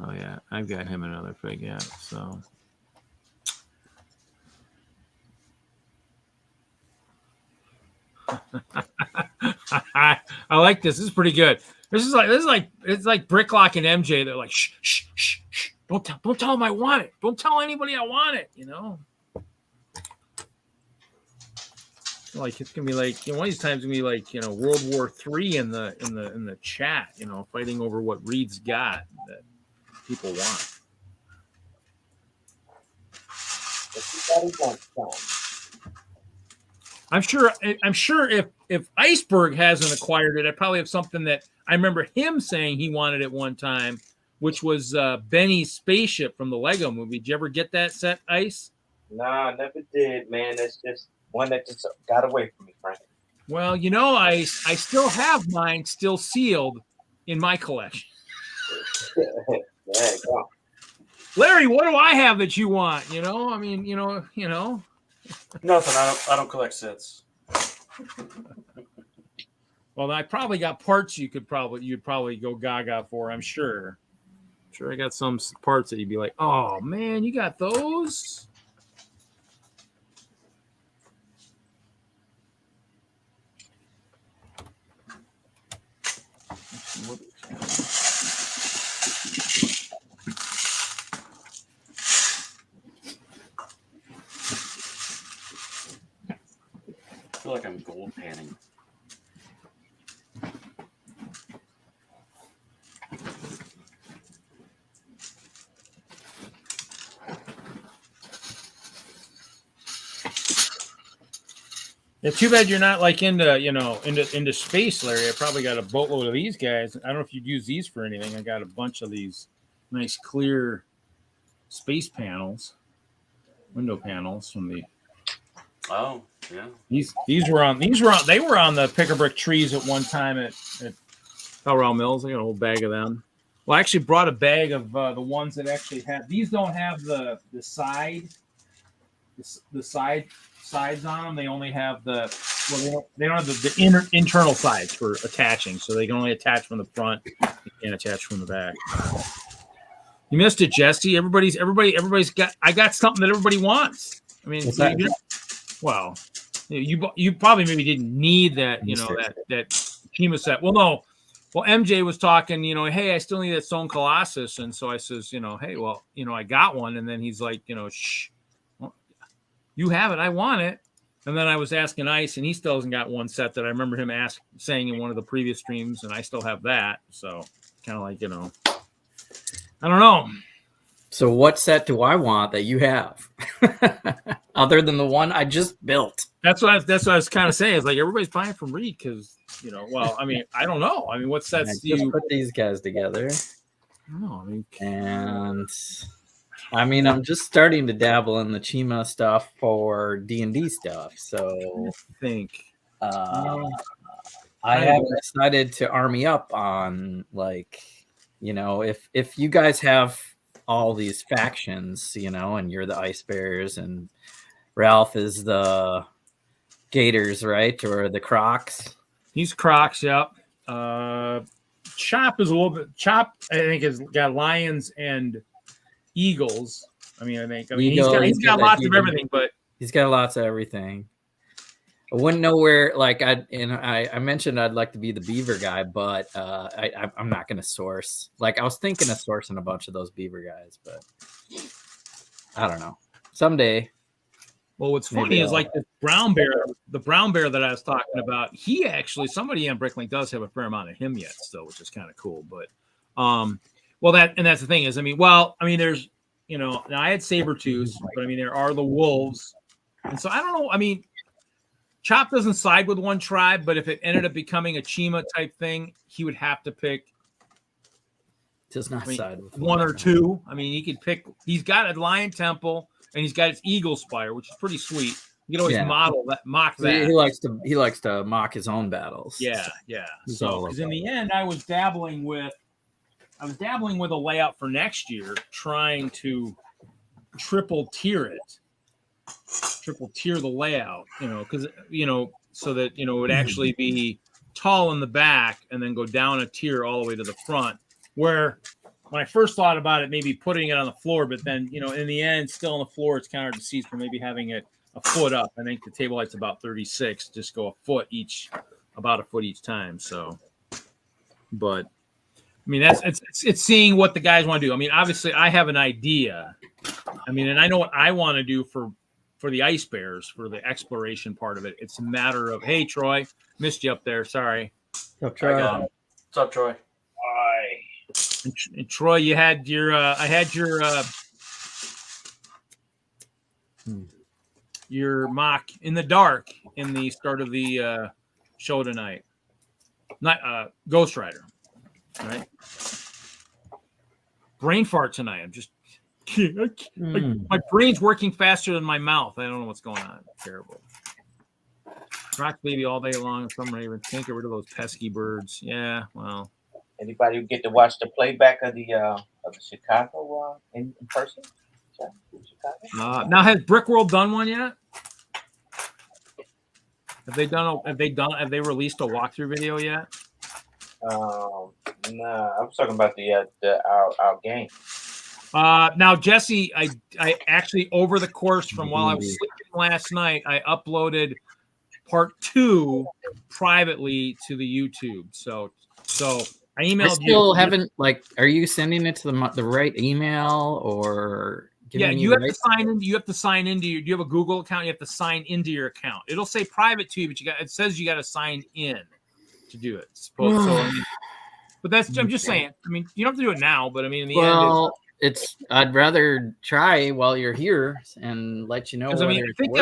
Oh yeah, I've got him another fig, yeah. So I like this. This is pretty good. It's like Bricklock and MJ. They're like, shh, shh, shh, shh. Don't tell them I want it. Don't tell anybody I want it. Like it's gonna be like one of these times gonna be like World War III in the chat. Fighting over what Reed's got that people want. I'm sure if Iceberg hasn't acquired it, I probably have something that I remember him saying he wanted at one time, which was Benny's spaceship from the Lego movie. Did you ever get that set, Ice? Nah, I never did, man. That's just one that just got away from me, Frank. Well, I still have mine still sealed in my collection. Larry, what do I have that you want? You know, I mean, you know. Nothing. I don't collect sets. Well, I probably got parts you'd probably go gaga for. I'm sure. I got some parts that you'd be like, oh man, you got those. I feel like I'm gold panning. Yeah, too bad you're not like into space, Larry. I probably got a boatload of these guys. I don't know if you'd use these for anything. I got a bunch of these nice clear space panels, window panels from the. Oh yeah. They were on the pick-a-brick trees at one time at Colorado Mills. I got a whole bag of them. Well, I actually brought a bag of the ones that actually have. These don't have the sides on them. They only have they don't have the internal sides for attaching, so they can only attach from the front. You can't attach from the back. You missed it, Jesse. Everybody's got. I got something that everybody wants. I mean, you probably maybe didn't need that. You know that Chima set. Well, no. Well, MJ was talking. You know, hey, I still need that Stone Colossus, and so I says, you know, hey, well, you know, I got one, and then he's like, you know, shh. You have it. I want it. And then I was asking Ice, and he still hasn't got one set that I remember him saying in one of the previous streams, and I still have that. So kind of like, you know, I don't know. So what set do I want that you have, other than the one I just built? That's what I was kind of saying. It's like everybody's buying from Reed because, you know, well, I mean, I don't know. I mean, what sets do you put these guys together? I don't know. I mean, and I mean, I'm just starting to dabble in the Chima stuff for D&D stuff. So I think I haven't decided to army up on, like, you know, if you guys have all these factions, you know, and you're the Ice Bears and Ralph is the Gators, right? Or the Crocs. He's Crocs, yep. Chop is a little bit. Chop, I think, has got Lions and Eagles. I mean, he's got lots of everything, but he's got lots of everything. I wouldn't know where. Like I mentioned, I'd like to be the beaver guy, but I'm not going to source. Like I was thinking of sourcing a bunch of those beaver guys, but I don't know. Someday. Well, what's funny is like the brown bear that I was talking about. He actually, somebody on Bricklink does have a fair amount of him yet, still, which is kind of cool. But that's the thing is, I mean, there's, you know, now I had Sabertooths, but I mean, there are the wolves, and so I don't know. I mean, Chop doesn't side with one tribe, but if it ended up becoming a Chima type thing, he would have to pick. Does not side with one or two. I mean, he could pick. He's got a Lion Temple. And he's got his Eagle Spire, which is pretty sweet. You can always mock that. He likes to mock his own battles. Yeah. So, because in the end, I was dabbling with a layout for next year, trying to triple tier the layout. You know, because so that it would actually be tall in the back and then go down a tier all the way to the front. Where when I first thought about it, maybe putting it on the floor, but then, in the end, still on the floor, it's kind of hard to see for maybe having it a foot up. I think the table height's about 36, just go about a foot each time. So, but I mean, it's seeing what the guys want to do. I mean, obviously I have an idea. I mean, and I know what I want to do for the Ice Bears, for the exploration part of it. It's a matter of, hey, Troy, missed you up there. Sorry. What's up, Troy? Hi. And Troy, you had your your mock in the dark in the start of the show tonight. Not Ghost Rider, right? Brain fart tonight. I'm just my brain's working faster than my mouth. I don't know what's going on. It's terrible. Rock baby all day long. Some raven. Can't get rid of those pesky birds. Yeah, well. Anybody get to watch the playback of the Chicago in person. Chicago. Now, has Brickworld done one yet? Have they released a walkthrough video yet? No, I was talking about our game. Now, Jesse, I actually, over the course from while I was sleeping last night, I uploaded part 2 privately to the YouTube. So I emailed you. I still haven't, like, are you sending it to the right email or? Yeah, you have to sign in. You have to sign into your. Do you have a Google account? You have to sign into your account. It'll say private to you, but it says you got to sign in to do it. But I'm just saying. I mean, you don't have to do it now, but I mean, in the end, I'd rather try while you're here and let you know. I mean, I think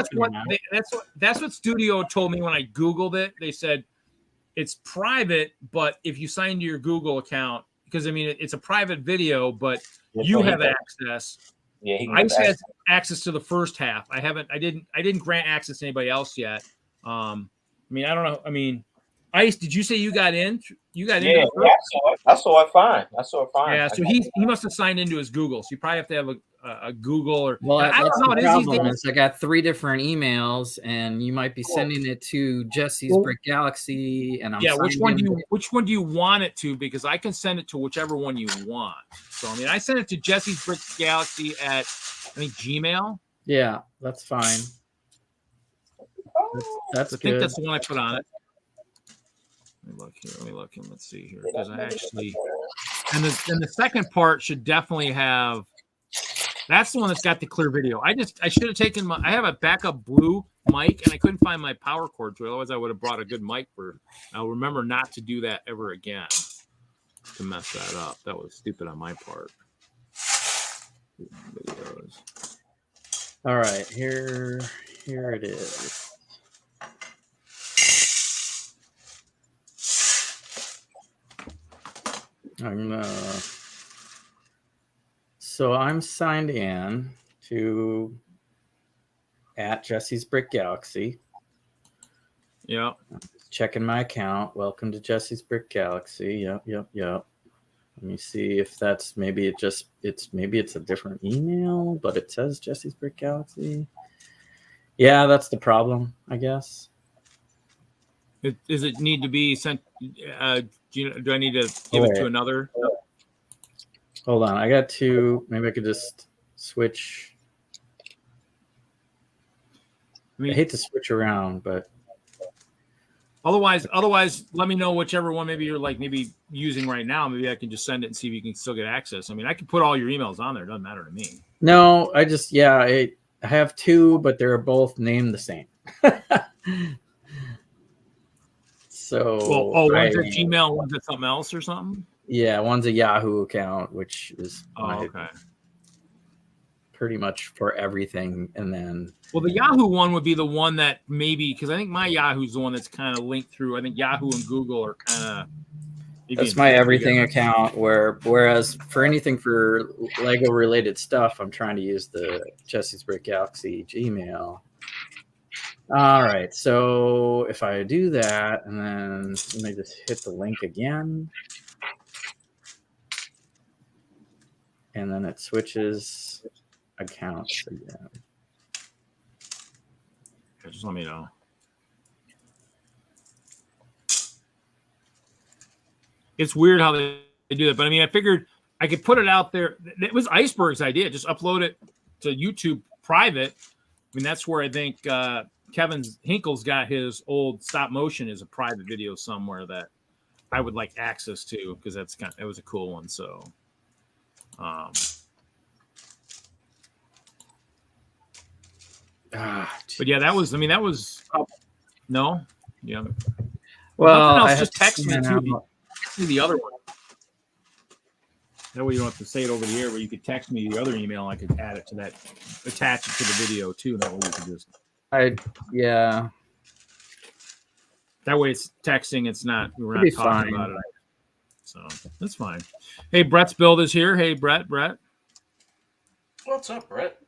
that's what Studio told me when I Googled it. They said it's private, but if you sign to your Google account, because I mean, it's a private video, but you have access. Yeah, I just had access to the first half. I didn't grant access to anybody else yet. I mean, I don't know. I mean, Ice, did you say you got in? You got in? Yeah, I saw it fine. Yeah, so he must have signed into his Google. So you probably have to have a Google or. Well, I don't know. The problem is I got 3 different emails, and you might be sending it to Jesse's Brick Galaxy, and I'm which one do you want it to? Because I can send it to whichever one you want. So I mean, I sent it to Jesse's Brick Galaxy at I think Gmail. Yeah, that's fine. That's I think that's the one I put on it. Let me look here. Let's see here, because I actually, and the second part should definitely have. That's the one that's got the clear video. I should have taken I have a backup blue mic, and I couldn't find my power cord to it. Otherwise, I would have brought a good mic for. I'll remember not to do that ever again. To mess that up. That was stupid on my part. Videos. All right, here it is. So I'm signed in to at Jesse's Brick Galaxy. Yeah. Checking my account. Welcome to Jesse's Brick Galaxy. Yep. Let me see if that's maybe it's a different email, but it says Jesse's Brick Galaxy. Yeah, that's the problem, I guess. Does it need to be sent? Do I need to give it to another? Hold on, I got 2. Maybe I could just switch. I hate to switch around, but otherwise, let me know whichever one maybe you're maybe using right now. Maybe I can just send it and see if you can still get access. I mean, I can put all your emails on there. It doesn't matter to me. No, I have 2, but they're both named the same. So, one's at Gmail, one's at something else or something. Yeah, one's a Yahoo account, which is okay. Pretty much for everything, and then the Yahoo one would be the one that maybe because I think my Yahoo's the one that's kind of linked through. I think Yahoo and Google are kind of. That's my everything account. Whereas for anything for Lego related stuff, I'm trying to use the Jesse's Brick Galaxy Gmail. All right, so if I do that, and then let me just hit the link again, and then it switches accounts again. Just let me know. It's weird how they do that, but I mean, I figured I could put it out there. It was Iceberg's idea. Just upload it to YouTube private. I mean, that's where I think Kevin Hinkle's got his old stop motion as a private video somewhere that I would like access to because it was a cool one. So, but yeah, that was no, yeah. Well, nothing else. Just text me too. The other one. That way you don't have to say it over the air, but you could text me the other email. And I could add it to that, attach it to the video too. That way you could just. Yeah. That way it's texting. It's not. We're not talking about it. So that's fine. Hey, Brett's build is here. Hey, Brett. What's up, Brett?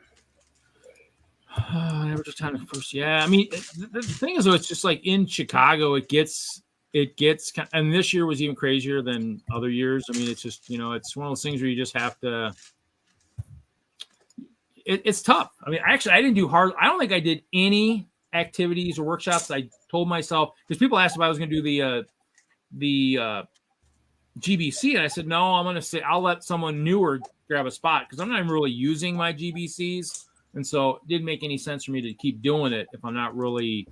Never just time to first. Yeah, I mean, the thing is, though, it's just like in Chicago, it gets, and this year was even crazier than other years. I mean, it's just, it's one of those things where you just have to, it's tough. I mean, actually, I didn't do hard. I don't think I did any activities or workshops. I told myself, because people asked if I was going to do the GBC, and I said no. I'm going to say I'll let someone newer grab a spot because I'm not even really using my GBCs, and so it didn't make any sense for me to keep doing it if I'm not really,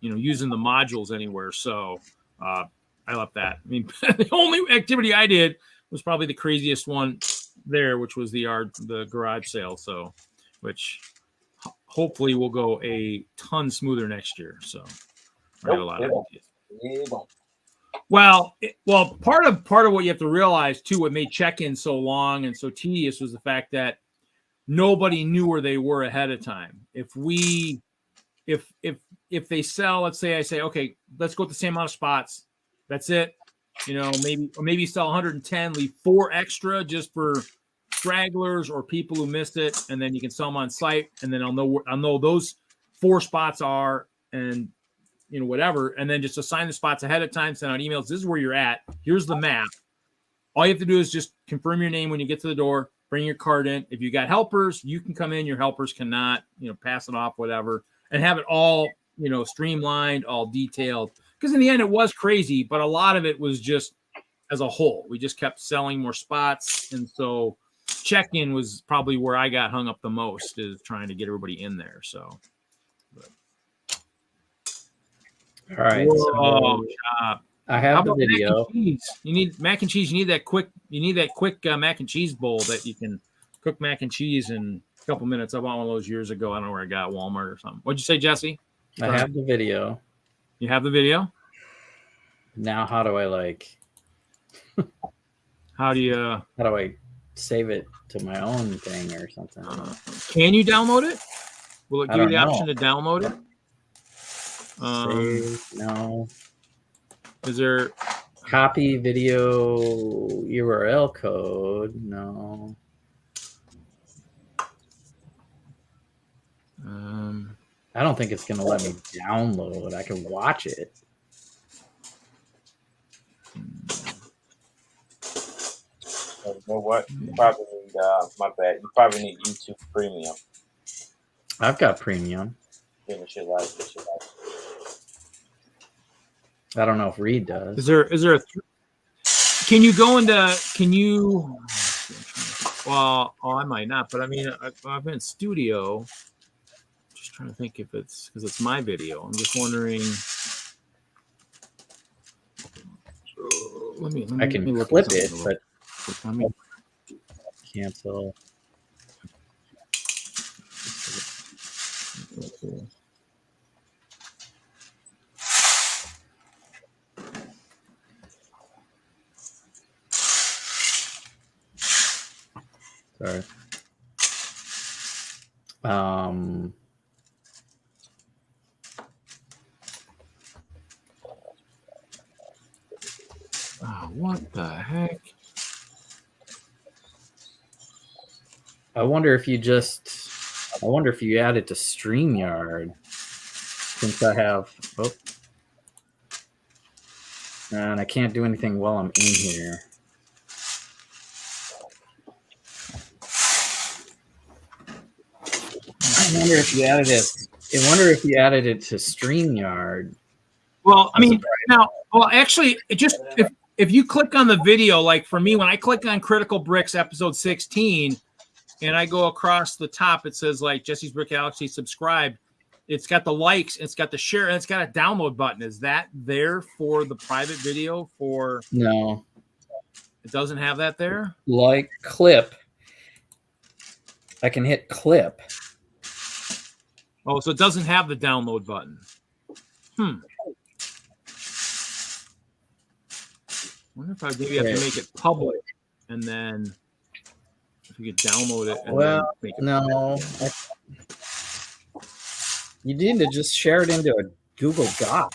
using the modules anywhere. So I left that. I mean, the only activity I did was probably the craziest one there, which was the garage sale. So, which hopefully will go a ton smoother next year. So, I got a lot of ideas. Well, part of what you have to realize too, what made check-in so long and so tedious was the fact that nobody knew where they were ahead of time. If they sell, let's say I say, okay, let's go with the same amount of spots. That's it. Maybe sell 110, leave 4 extra just for stragglers or people who missed it, and then you can sell them on site, and then I'll know those 4 spots are, and whatever, and then just assign the spots ahead of time, send out emails. This is where you're at. Here's the map. All you have to do is just confirm your name when you get to the door, bring your card in. If you got helpers, you can come in. Your helpers cannot, pass it off, whatever, and have it all, streamlined, all detailed. Because in the end, it was crazy, but a lot of it was just as a whole. We just kept selling more spots, and so check-in was probably where I got hung up the most, is trying to get everybody in there. So. All right. Whoa, so I have the video. You need mac and cheese. You need that quick mac and cheese bowl that you can cook mac and cheese in a couple minutes. I bought one of those years ago. I don't know where I got, Walmart or something. What'd you say, Jesse? I have the video. You have the video? Now how do I how do I save it to my own thing or something? Can you download it? Will it give you the option to download it? Save, no. Is there copy video URL code? No. I don't think it's going to let me download. I can watch it. You know what? You probably need, my bad. You probably need YouTube Premium. I've got Premium. Finish your life. I don't know if Reed does. Is there can you go into, well, I might not, but I mean, I've been in studio. Just trying to think if it's, because it's my video. I'm just wondering. Let me I can look clip at it, something but let me cancel. Sorry. Oh, what the heck? I wonder if you add it to StreamYard, since I have, and I can't do anything while I'm in here. I wonder if you added it to StreamYard. Well, I mean, actually, it just, if you click on the video, like for me, when I click on Critical Bricks episode 16, and I go across the top, it says like Jesse's Brick Galaxy subscribed. It's got the likes, it's got the share, and it's got a download button. Is that there for the private video? No, it doesn't have that there. Like clip, I can hit clip. Oh, so it doesn't have the download button. I wonder if I maybe have to make it public, and then if you could download it. And then make it no. You need to just share it into a Google Doc.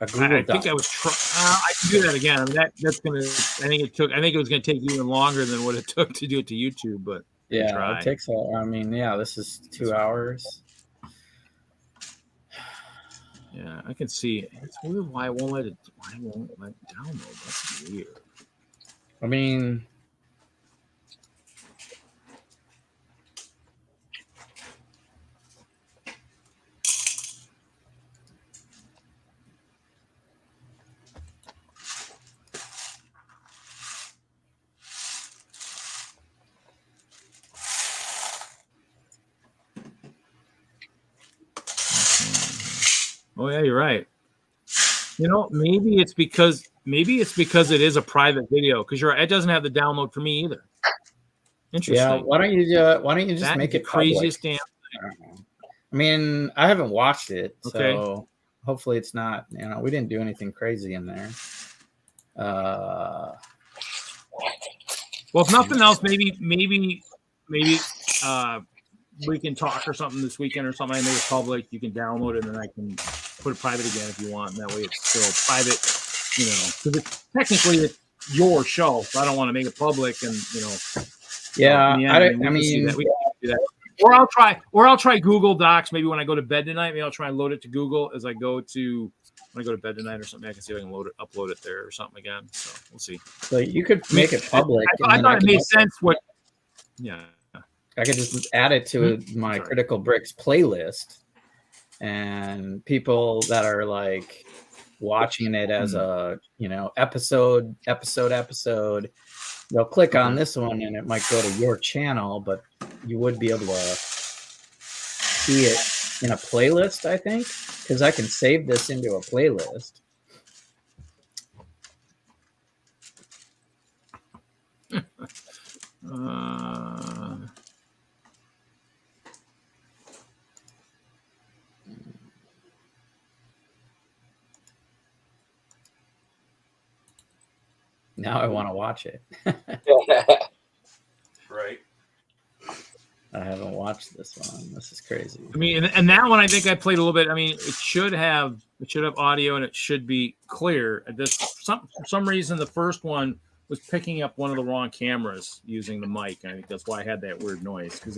I think I was trying. I can do that again. I mean, that's gonna. I think it was gonna take even longer than what it took to do it to YouTube. But yeah, it takes. This is 2 hours. Yeah, I can see. It's weird why it won't let it. Why it won't let it download? That's weird. I mean, Oh yeah, you're right. You know, maybe it's because it is a private video, because it doesn't have the download for me either. Interesting. Yeah, why don't you just That make is the it public? craziest damn. I mean, I haven't watched it, Okay. so hopefully it's not. You know, we didn't do anything crazy in there. Well, if nothing else, maybe we can talk or something this weekend or something. I make it public. You can download it, and then I can put it private again if you want. And that way, it's still private. You know, because technically it's your show, so I don't want to make it public. And you know, yeah, I mean, we can do that. Or I'll try Google Docs. Maybe when I go to bed tonight, maybe I'll try and load it to Google as I go to. When I go to bed tonight or something, I can see if I can upload it there or something again. So we'll see. So you could make it public. I thought it made sense. Yeah. I could just add it to my Critical Bricks playlist, and people that are like watching it as a, you know, episode, they'll click on this one and it might go to your channel, but you would be able to see it in a playlist, I think, because I can save this into a playlist. Now I want to watch it. Right. I haven't watched this one. This is crazy. I mean, and that one I think I played a little bit. I mean, it should have audio and it should be clear. For some reason, the first one was picking up one of the wrong cameras using the mic. I think that's why I had that weird noise, because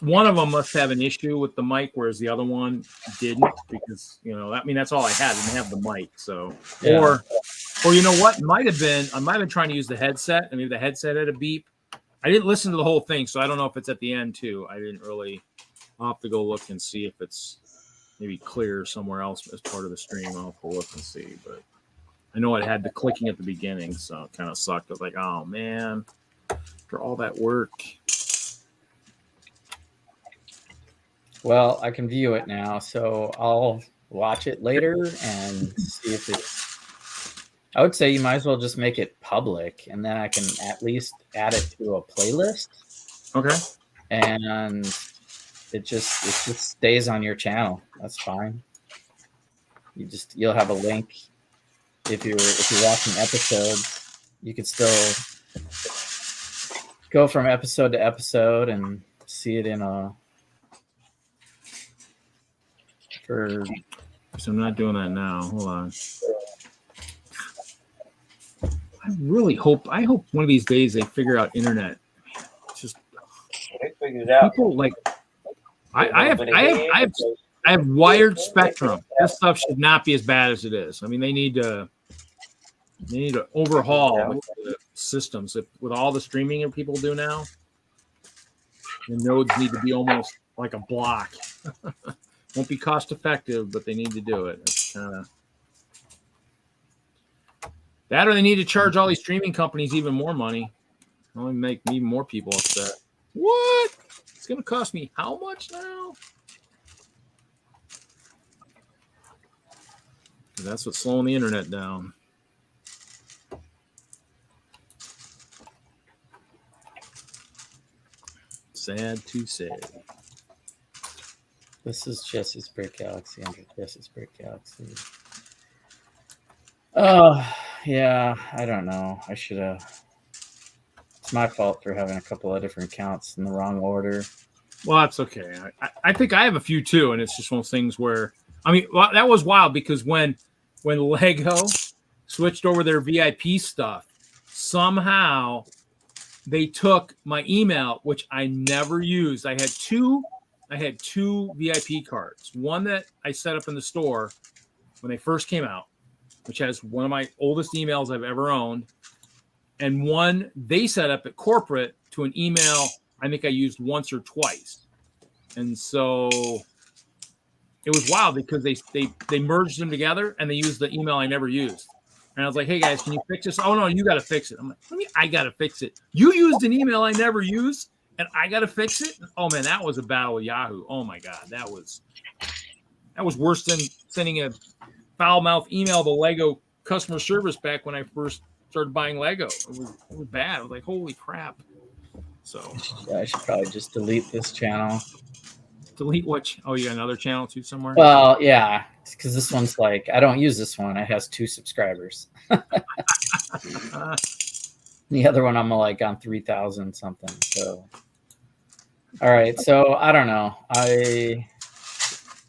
one of them must have an issue with the mic, whereas the other one didn't, because, you know, I mean, that's all I had. I didn't have the mic. So, Yeah. or you know what? I might have been trying to use the headset. I mean, the headset had a beep. I didn't listen to the whole thing, so I don't know if it's at the end too. I didn't really. I'll have to go look and see if it's maybe clear somewhere else as part of the stream. I'll have to look and see, but I know it had the clicking at the beginning, so it kind of sucked. I was like, oh man, after all that work. Well, I can view it now, so I'll watch it later and see if it's. I would say you might as well just make it public, and then I can at least add it to a playlist. Okay. And it just stays on your channel. That's fine. You'll have a link. If you're watching episodes, you could still go from episode to episode and see it in a. So I'm not doing that now. Hold on. I hope one of these days they figure out internet. It's just They figured it out. people like I have wired spectrum. This stuff should not be as bad as it is. I mean, they need to overhaul the systems. With all the streaming that people do now, the nodes need to be almost like a block. Won't be cost effective, but they need to do it. It's kind of that, or they need to charge all these streaming companies even more money. Only make even more people upset. What? It's going to cost me how much now? That's what's slowing the internet down. Sad to say. This is Jesse's Brick Galaxy under Jesse's Brick Galaxy. Yeah, I don't know. I should have. It's my fault for having a couple of different accounts in the wrong order. Well, that's okay. I think I have a few too, and it's just one of those things where, I mean, well, that was wild because when Lego switched over their VIP stuff, somehow they took my email, which I never used. I had two VIP cards. One that I set up in the store when they first came out, which has one of my oldest emails I've ever owned, and one they set up at corporate to an email I think I used once or twice. And so it was wild because they merged them together and they used the email I never used. And I was like, hey guys, can you fix this? Oh no, you got to fix it. I'm like, what do you mean I got to fix it? You used an email I never used and I got to fix it? Oh man, that was a battle with Yahoo. Oh my God, that was That was worse than sending a foul mouth email to Lego customer service back when I first started buying Lego. It was bad. I was like, holy crap. So I should probably just delete this channel. Delete what? Oh, you got another channel too somewhere? Well, yeah, because this one's like, I don't use this one. It has 2 subscribers. The other one I'm like on 3,000 something. So, all right. So I don't know. I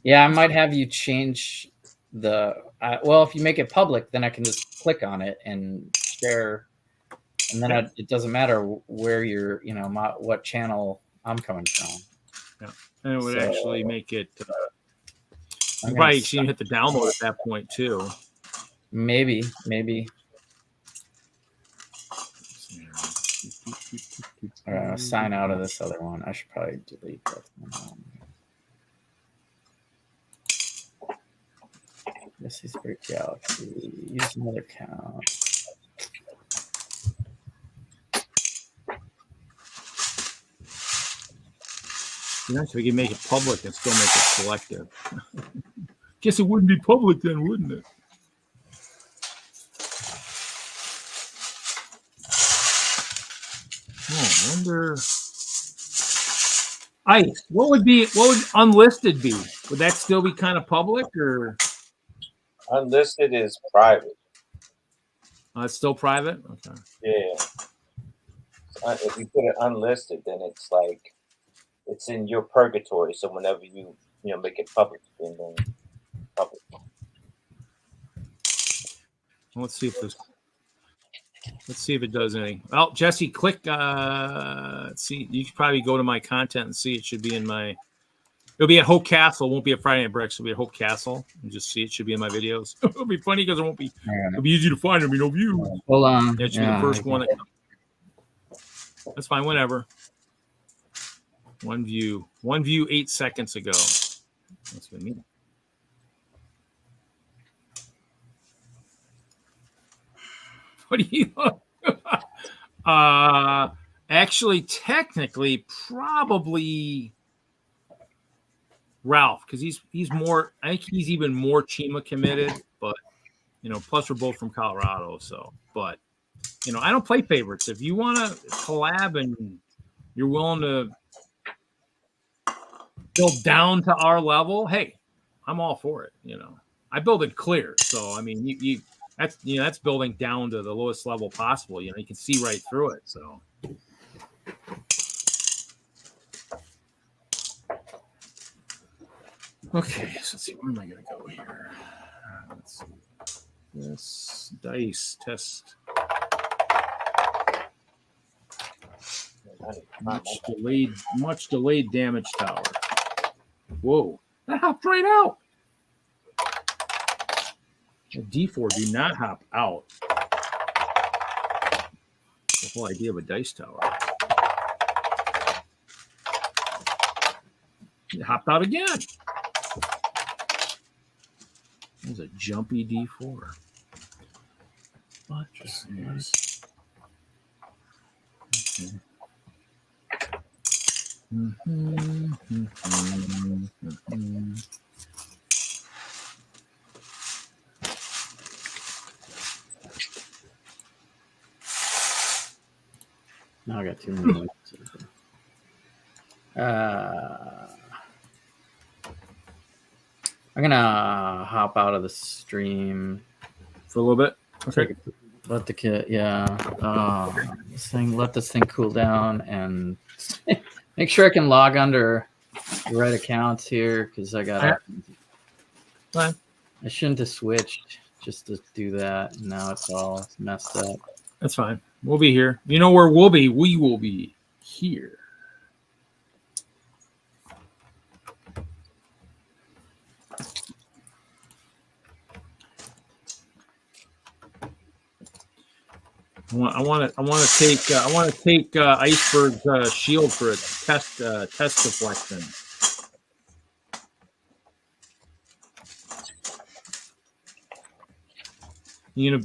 might have you change the. Well, if you make it public, then I can just click on it and share, and then it doesn't matter where you're, what channel I'm coming from. Yeah, and it would actually make it. I'm You probably should hit the download at that point too. Maybe. All right, I'll sign out of this other one. I should probably delete that one. This is Brick Galaxy. Use another account. Nice if we can make it public and still make it selective. Guess it wouldn't be public then, wouldn't it? Oh, I wonder. What would unlisted be? Would that still be kind of public or? Unlisted is private. It's still private. Okay. Yeah. If you put it unlisted, then it's like it's in your purgatory. So whenever you make it public, then public. Well, let's see if it does anything. Well, Jesse, click. Let's see. You can probably go to my content and see. It should be in my. It'll be at Hope Castle. It won't be at Friday Night Bricks. It'll be at Hope Castle. And just see. It should be in my videos. It'll be funny because it won't be. It'll be easy to find. There'll be no view. Hold on. It should be the first one. That's fine. Whatever. One view. 8 seconds ago. That's what I mean. What do you? Actually, technically, probably Ralph, because he's more. I think he's even more Chima committed. But plus we're both from Colorado, so. But I don't play favorites. If you want to collab and you're willing to build down to our level, hey, I'm all for it. I build it clear, so I mean, you that's building down to the lowest level possible. You can see right through it. So. Okay, so let's see. Where am I going to go here? Let's see. This dice test. Much delayed damage tower. Whoa, that hopped right out. A D4 do not hop out. The whole idea of a dice tower. It hopped out again. There's a jumpy D4. What is this? Okay. Now I got 2 minutes. I'm gonna hop out of the stream For a little bit. Okay. Let the kid, let this thing cool down and make sure I can log under the right accounts here because I got. Fine. I shouldn't have switched just to do that. And now it's all messed up. That's fine. We'll be here. You know where we'll be? We will be here. I want to take Iceberg's shield for a test deflection.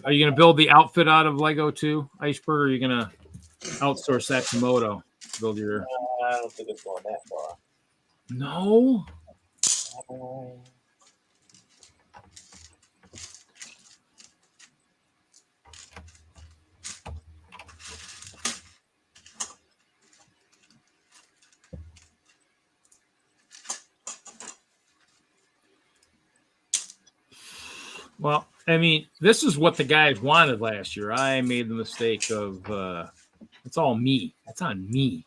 Are you gonna build the outfit out of Lego too, Iceberg, or are you gonna outsource that to Moto? Build your. I don't think it's going that far. No. Well, I mean, this is what the guys wanted last year. I made the mistake of it's all me. It's on me.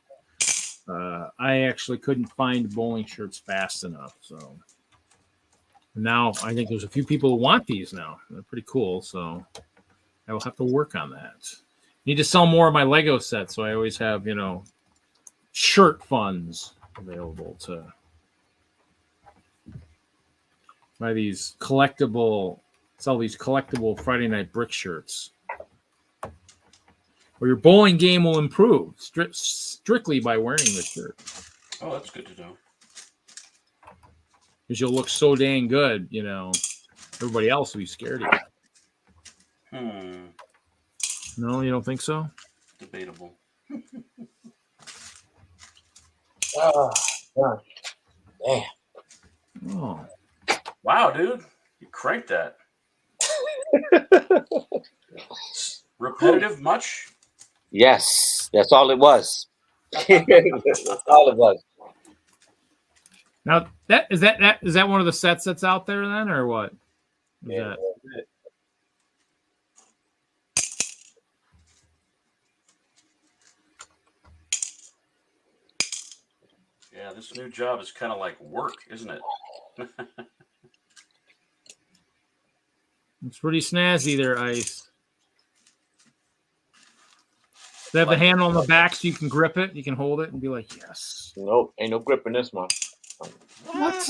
I actually couldn't find bowling shirts fast enough. So now I think there's a few people who want these now. They're pretty cool. So I will have to work on that. Need to sell more of my Lego sets. So I always have, shirt funds available to buy these collectible Friday Night Brick shirts. Or your bowling game will improve strictly by wearing this shirt. Oh, that's good to know. Because you'll look so dang good, everybody else will be scared of you. No, you don't think so? Debatable. Oh, God. Damn. Oh. Wow, dude. You cranked that. Repetitive much? Yes, that's all it was. That's all it was. Now is that one of the sets that's out there then, or what? Yeah. Yeah, this new job is kind of like work, isn't it? It's pretty snazzy there, Ice. They have the handle on the back so you can grip it. You can hold it and be like, yes. Nope, ain't no grip in this one. What?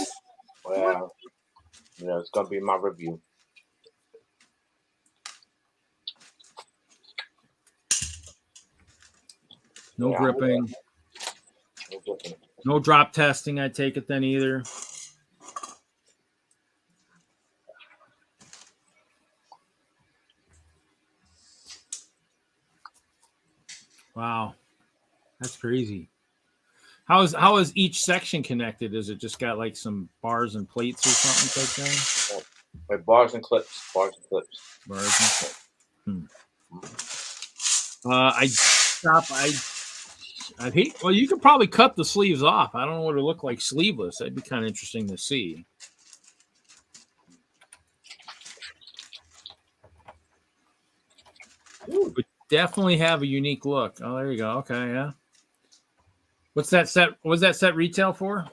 Well, it's going to be my review. No gripping. No drop testing, I take it then either. Wow. That's crazy. How is each section connected? Is it just got like some bars and plates or something like that? Like bars and clips. Bars and clips. Bars and clips. I hate. Well, you could probably cut the sleeves off. I don't know what it look like sleeveless. That'd be kind of interesting to see. Would definitely have a unique look. Oh, there you go. Okay, yeah. What's that set? What's that set retail for?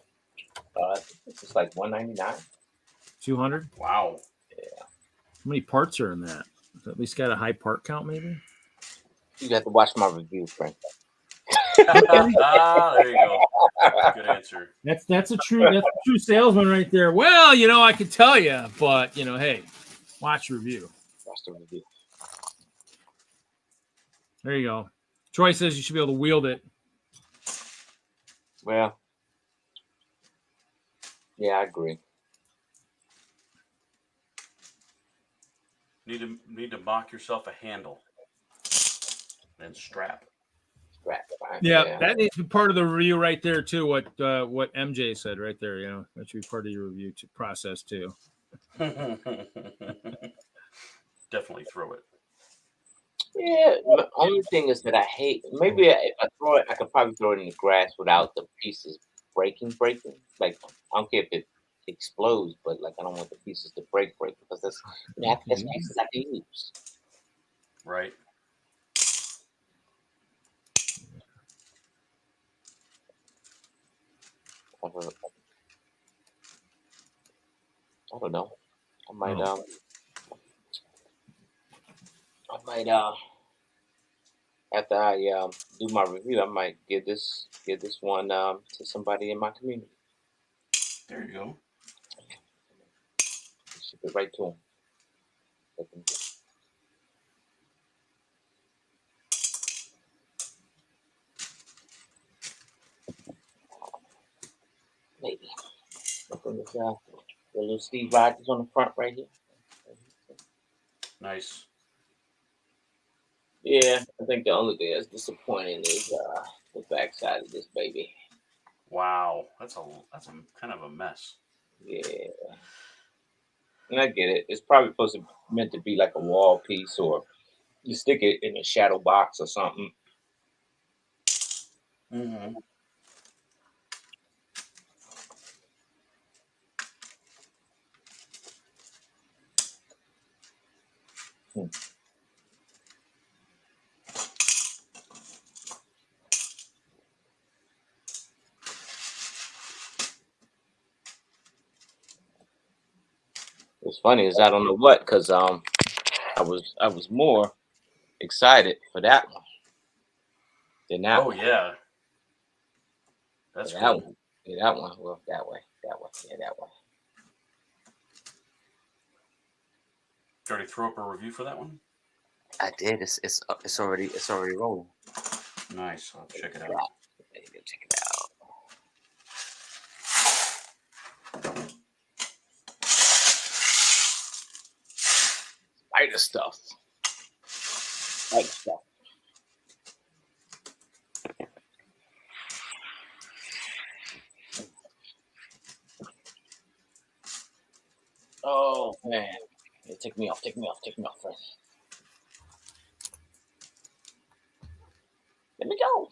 It's just like $199. 200. Wow. Yeah. How many parts are in that? At least got a high part count, maybe. You have to watch my review, Frank. There you go. Good answer. That's a true salesman right there. Well, I could tell you, but hey, watch the review. Watch the review. There you go. Troy says you should be able to wield it. Well, yeah, I agree. Need to mock yourself a handle. Then strap. Yeah, that needs to be part of the review right there too. What MJ said right there, that should be part of your review process too. Definitely throw it. Yeah, the only thing is that I hate. Maybe if I throw it, I could probably throw it in the grass without the pieces breaking. Like I don't care if it explodes, but like I don't want the pieces to break because that's pieces I can use. Right. I don't know. I might after I do my review, I might give this one to somebody in my community. There you go. Ship it right to them. Maybe. Look at this, the little Steve Rogers on the front right here. Nice. Yeah, I think the only thing that's disappointing is the backside of this baby. Wow, that's a kind of a mess. Yeah, and I get it. It's probably meant to be like a wall piece, or you stick it in a shadow box or something. Mm-hmm. What's funny is I don't know what, because I was more excited for that one than that one. yeah. That's That cool. one. Yeah, that one. Well, that way. Yeah, that way. Did you already throw up a review for that one? I did. It's already rolling. Nice. I'll check it out. Check it out. Spider stuff. Oh man. Yeah, take me off, friend. Let me go.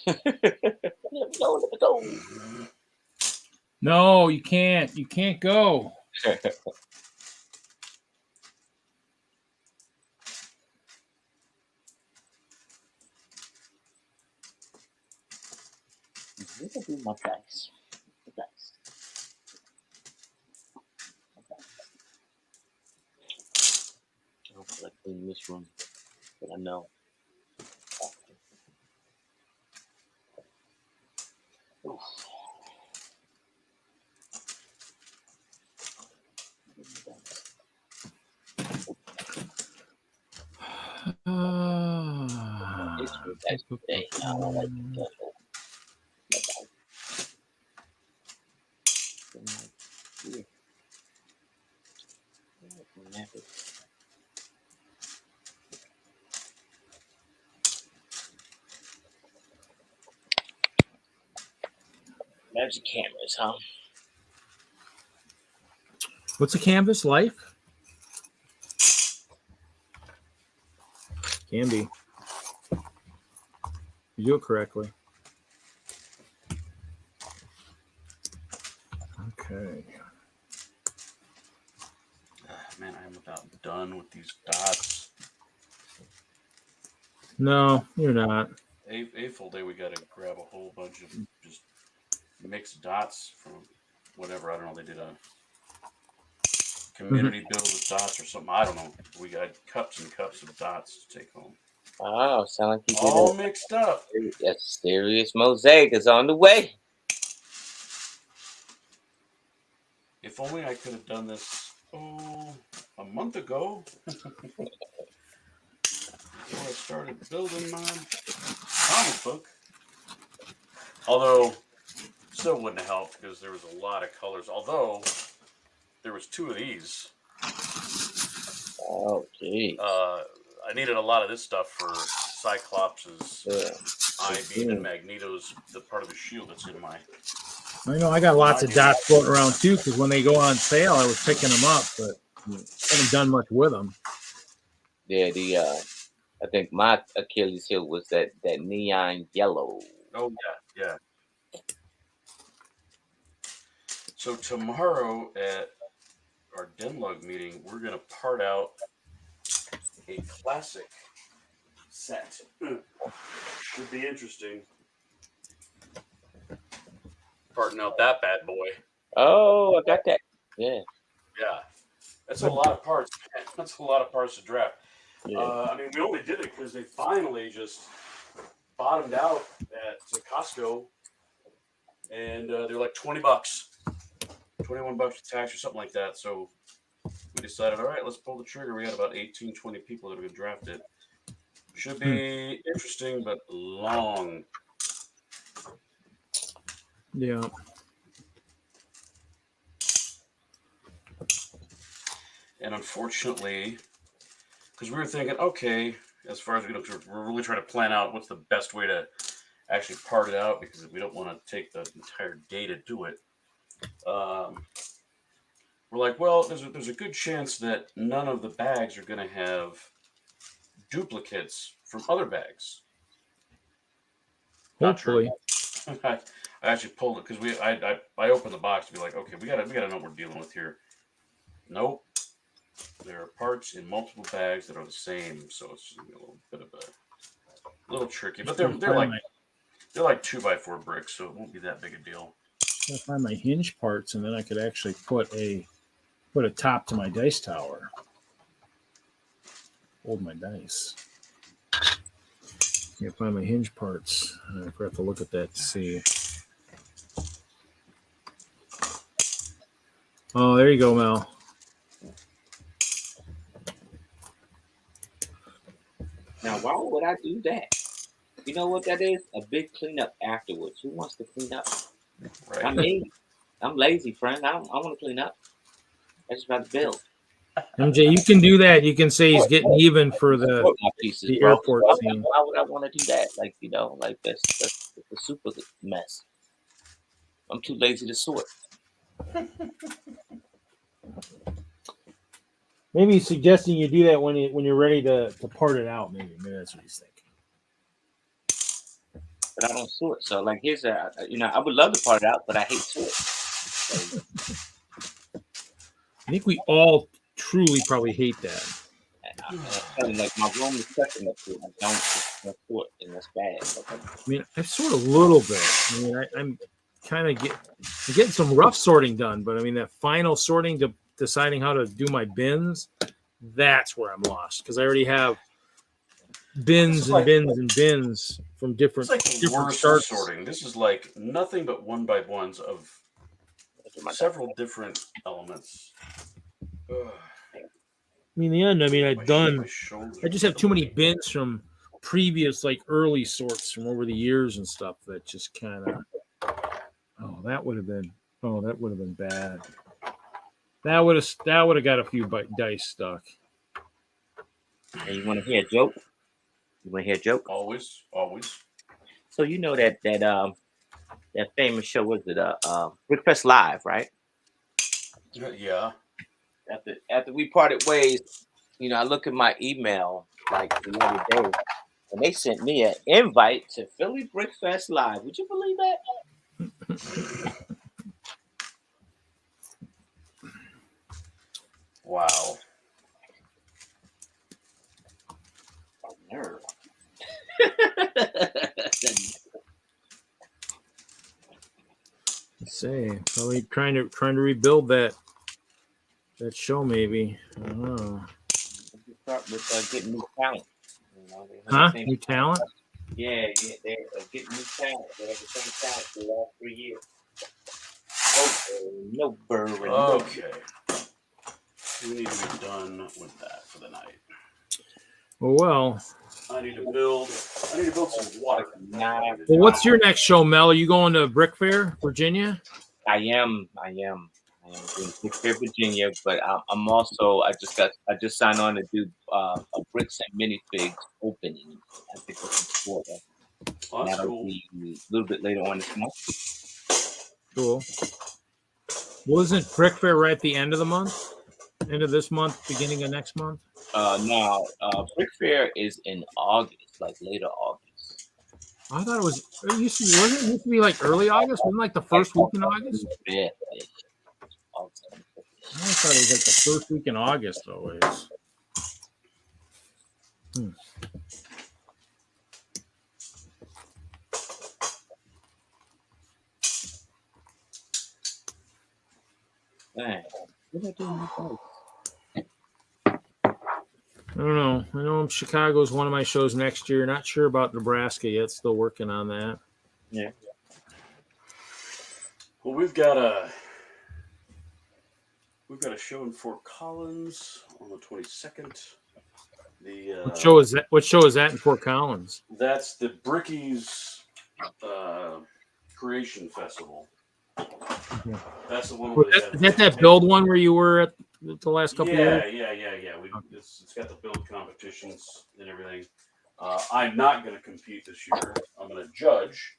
Let me go. No, you can't. You can't go. This will be my dice. I hope I clean this room, but I know. Oof. Magic cameras, huh? What's a canvas? Life? Can be. You do it correctly. Okay. Man, I am about done with these dots. No, you're not. AFOL day, we got to grab a whole bunch of just mixed dots from whatever. I don't know. They did a community build with dots or something. I don't know. We got cups and cups of dots to take home. Oh, sound like you All did mixed up. a serious mosaic is on the way. If only I could have done this a month ago. Before I started building my comic book. Although, still wouldn't have helped because there was a lot of colors. Although, there was 2 of these. Oh, geez. I needed a lot of this stuff for Cyclops' I-beam and Magneto's, the part of the shield that's in my... I know I got lots of dots floating around too, because when they go on sale, I was picking them up, but I haven't done much with them. Yeah, I think my Achilles heel was that neon yellow. Oh, yeah. So tomorrow at our DENLUG meeting, we're going to part out a classic set. Should be interesting. Parting out that bad boy. Oh, I got that. Yeah. Yeah. That's a lot of parts. That's a lot of parts to draft. Yeah. I mean, we only did it because they finally just bottomed out at Costco, and they're like $20, $21 tax or something like that. So we decided, all right, let's pull the trigger. We had about 18, 20 people that are going to draft it. Should be interesting, but long. Yeah. And unfortunately, because we were thinking, okay, as far as we're really trying to plan out what's the best way to actually part it out, because we don't want to take the entire day to do it. We're like, well, there's a good chance that none of the bags are going to have duplicates from other bags. Hopefully. I actually pulled it because I opened the box to be like, okay, we gotta know what we're dealing with here. Nope. There are parts in multiple bags that are the same, so it's a little bit of a little tricky. But they're like 2x4 bricks, so it won't be that big a deal. I'll find my hinge parts, and then I could actually put a top to my dice tower. Hold my dice. Can't find my hinge parts. I forgot to look at that to see. Oh, there you go, Mel. Now, why would I do that? You know what that is? A big cleanup afterwards. Who wants to clean up? Right. I mean, I'm lazy, friend. I want to clean up. I just about to build. MJ, you can do that. You can say he's getting even for the airport scene. Why would I want to do that? Like, that's a super mess. I'm too lazy to sort. Maybe he's suggesting you do that when you're ready to part it out. Maybe that's what he's thinking. But I don't sort. So, like, here's I would love to part it out, but I hate sort. So, I think we all truly probably hate that. like, my room is second up to it. I don't sort, and that's bad. I mean, I sort a little bit. I mean, I'm kind of getting some rough sorting done, but I mean, that final sorting to deciding how to do my bins, that's where I'm lost, because I already have bins and bins and bins from different worst sorting. This is like nothing but 1x1s of several different elements. Ugh. I mean, in the end, I just have too many bins from previous, like, early sorts from over the years and stuff that just kind of, that would have been bad. That would have got a few dice stuck. And you want to hear a joke? You want to hear a joke? Always. So you know that famous show, was it Brickfest Live, right? Yeah. After we parted ways, I look at my email like the other day, and they sent me an invite to Philly Brickfest Live. Would you believe that? Wow. Nerve. Say, probably trying to rebuild that show, maybe. I don't know. Start with getting new talent. New talent? Yeah, they're getting new talent. They have the same talent for the last 3 years. No burr. Okay. We need to be done with that for the night. Well, I need to build some water. Well, what's your next show, Mel? Are you going to Brick Fair, Virginia? I am doing Brick Fair, Virginia, but I'm also I just signed on to do a bricks and minifigs opening. I think it's Florida. That'll be a little bit later on this month. Cool. Wasn't Brick Fair right at the end of the month? End of this month, beginning of next month? No, Brick Fair is in August, like later August. I thought it used to be like early August? Wasn't it like the first week in August? Yeah. I thought it was like the first week in August always. Man, what did I do with my dice? I don't know. I know Chicago's one of my shows next year. Not sure about Nebraska yet. Still working on that. Yeah. Well, we've got a show in Fort Collins on the 22nd. What show is that? What show is that in Fort Collins? That's the Brickies Creation Festival. Yeah. That's the one. Is that build one where you were at the last couple of years? Yeah. It's got the build competitions and everything. I'm not going to compete this year. I'm going to judge.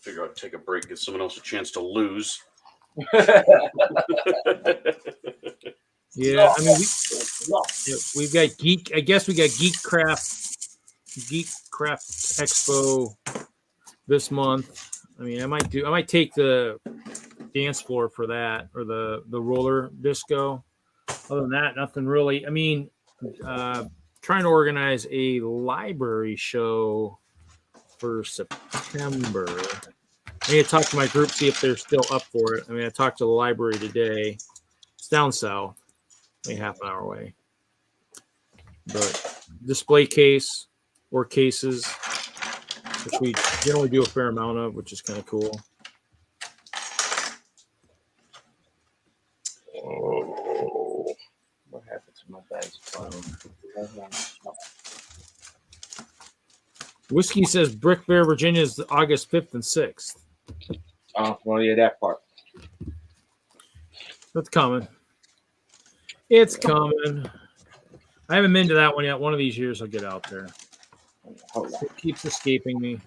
Figure out, take a break, give someone else a chance to lose. Yeah, I mean, we've got Geek. I guess we got Geek Craft Expo this month. I mean, I might take the dance floor for that, or the roller disco. Other than that, nothing really. I mean, trying to organize a library show for September. I need to talk to my group, see if they're still up for it. I mean, I talked to the library today. It's down south, maybe half an hour away. But display case or cases, which we generally do a fair amount of, which is kind of cool. Oh, what happened to my bags? Whiskey says Brick Bear, Virginia is August 5th and 6th. Oh, well, yeah, that part. It's coming. It's coming. I haven't been to that one yet. One of these years I'll get out there. It keeps escaping me.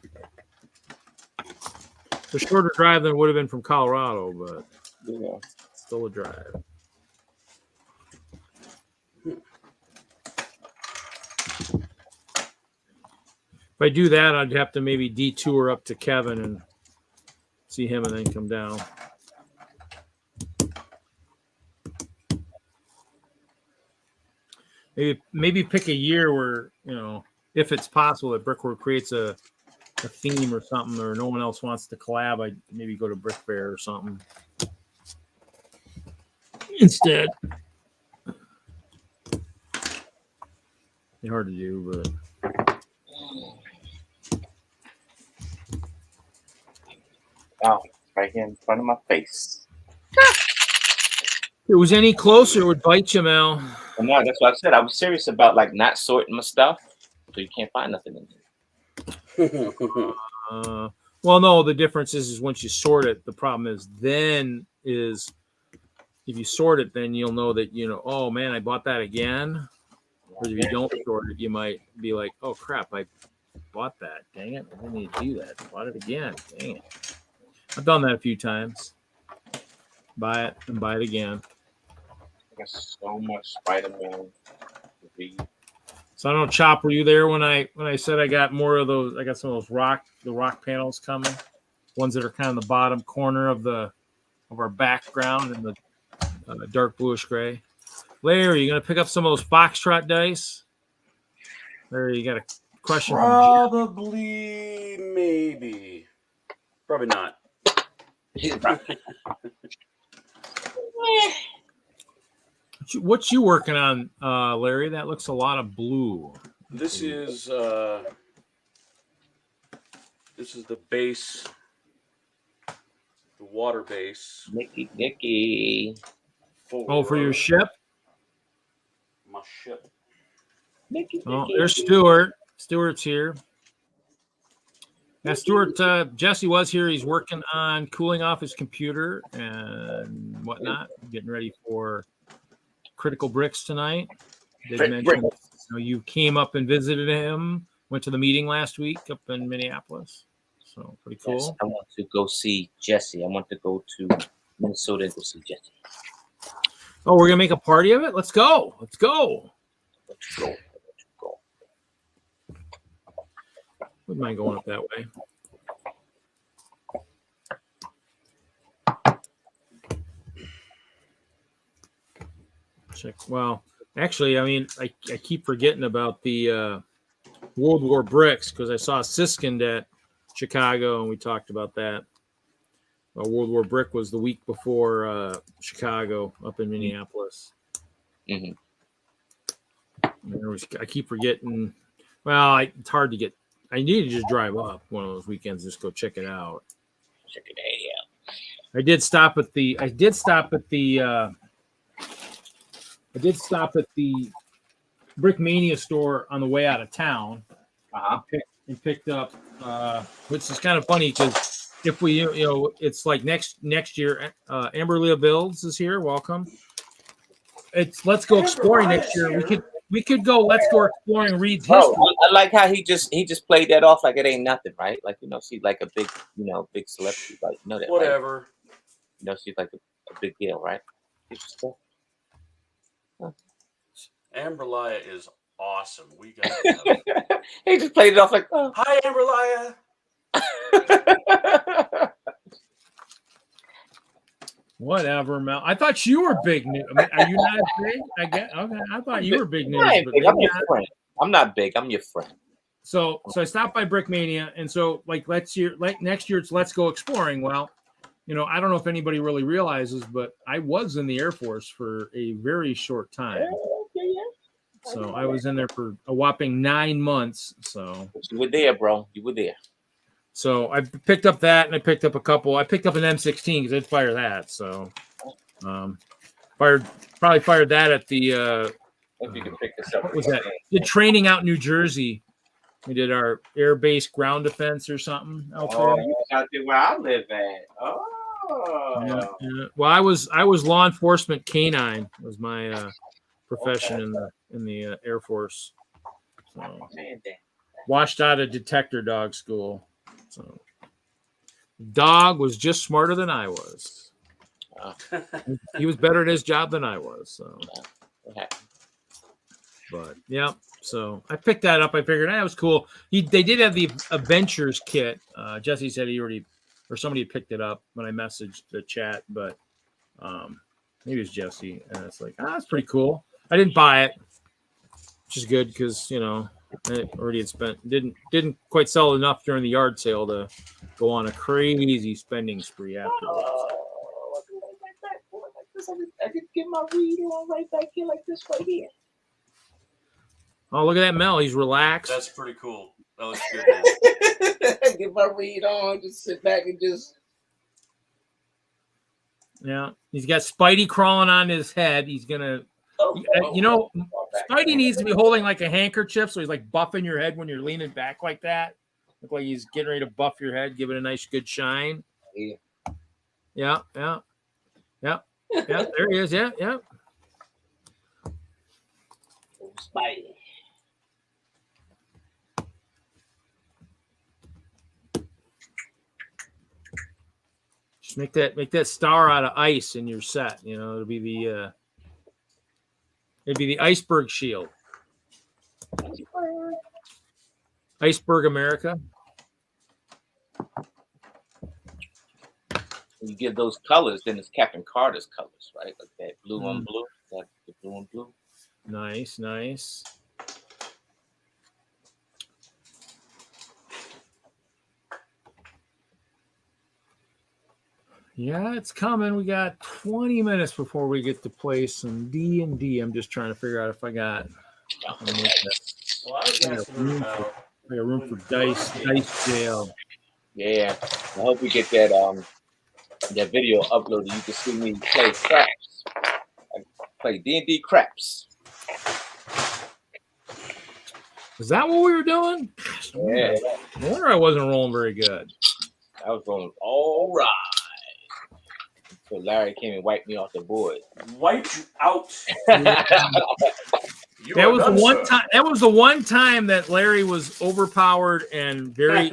It's a shorter drive than it would have been from Colorado, but Yeah. still a drive. If I do that, I'd have to maybe detour up to Kevin and see him and then come down. Maybe pick a year where, you know, if it's possible that Brickwork creates a theme or something, or no one else wants to collab, I'd maybe go to Brick Fair or something instead. It's hard to do, but Oh, right here in front of my face. if it was any closer, it would bite you, Mel. No, that's what I said. I was serious about like not sorting my stuff, so you can't find nothing in there. Well, no, the difference is once you sort it, the problem is if you sort it, then you'll know that, you know, oh man, I bought that again. Or if you don't sort it, you might be like, oh crap, I bought that. Dang it, I didn't need to do that. I bought it again. Dang it. I've done that a few times. Buy it and buy it again. I got so much Spider-Man to read. So I don't know, Chop, were you there when I said I got more of those? I got some of those rock panels coming, ones that are kind of the bottom corner of our background in the dark bluish gray. Larry, you gonna pick up some of those Foxtrot dice? Larry, you got a question? Probably, maybe, probably not. What you working on, Larry? That looks a lot of blue. This is the base, the water base. Nicky. For your ship? My ship. Nicky. Oh, there's Stuart. Stuart's here. Yeah, Stuart, Jesse was here. He's working on cooling off his computer and whatnot, getting ready for Critical Bricks tonight. Did mention, you came up and visited him, went to the meeting last week up in Minneapolis. So pretty cool. Yes, I want to go see Jesse. I want to go to Minnesota and go see Jesse. Oh, we're going to make a party of it? Let's go. Let's go. Let's go. Wouldn't mind going up that way. Check. Well, actually, I mean, I keep forgetting about the World War bricks because I saw Siskind at Chicago and we talked about that. World War brick was the week before Chicago up in Minneapolis. Mm-hmm. I keep forgetting. Well, it's hard to get. I need to just drive up one of those weekends, just go check it out. Check it out. I did stop at the Brickmania store on the way out of town. And picked up, which is kind of funny because if we, it's like next year. Amber Leah Builds is here. Welcome. It's Let's Go Exploring next year. We could go. Let's go exploring. Reed's history. I like how he just played that off like it ain't nothing, right? Like she's like a big big celebrity, like that. Whatever. Right? She's like a big deal, right? Amber Leah is awesome. We got. He just played it off like, oh. Hi, Amber Leah. Whatever, Mel. I thought you were big news. I mean, are you not as big? I get okay. I thought you were big news. I ain't But big. I'm maybe your not. friend. I'm not big. I'm your friend. So I stopped by Brickmania, and so like next year it's Let's Go Exploring. Well, you know, I don't know if anybody really realizes, but I was in the Air Force for a very short time. So I was in there for a whopping 9 months. So you were there, bro. You were there. So I picked up that, and I picked up a couple. I picked up an M16 because I'd fire that. So probably fired that at the. If you can pick this up. What was that? Did training out in New Jersey. We did our air base ground defense or something out there. Oh, you out there where I live at. Oh. Yeah. Well, I was law enforcement canine was my profession in the Air Force. So washed out of detector dog school. So dog was just smarter than I was. He was better at his job than I was. So, but yeah. So I picked that up. I figured that was cool. They did have the Adventures kit. Jesse said he already, or somebody picked it up when I messaged the chat, but maybe it was Jesse. And it's like, that's pretty cool. I didn't buy it, which is good because I already had spent. Didn't quite sell enough during the yard sale to go on a crazy spending spree afterwards. I did get my read on right back here like this right here. Oh, look at that, Mel. He's relaxed. That's pretty cool. That looks good, man. Get my read on, just sit back and just. Yeah, he's got Spidey crawling on his head. He's gonna, Spidey needs to be holding like a handkerchief, so he's like buffing your head when you're leaning back like that. Look like he's getting ready to buff your head, give it a nice good shine. Yeah. There he is. Yeah. Spidey. Just make that star out of ice and you're set. It'll be the iceberg shield. Iceberg America. When you give those colors, then it's Captain Carter's colors, right? Like that blue on blue. That's the blue on blue. Nice. Yeah, it's coming. We got 20 minutes before we get to play some D&D. I'm just trying to figure out if I got room for dice jail. Yeah, I hope we get that video uploaded. You can see me play craps. I play D&D craps. Is that what we were doing? Yeah. No wonder I wasn't rolling very good. I was rolling all right. So Larry came and wiped me off the board. Wiped you out. That was the one time that Larry was overpowered and very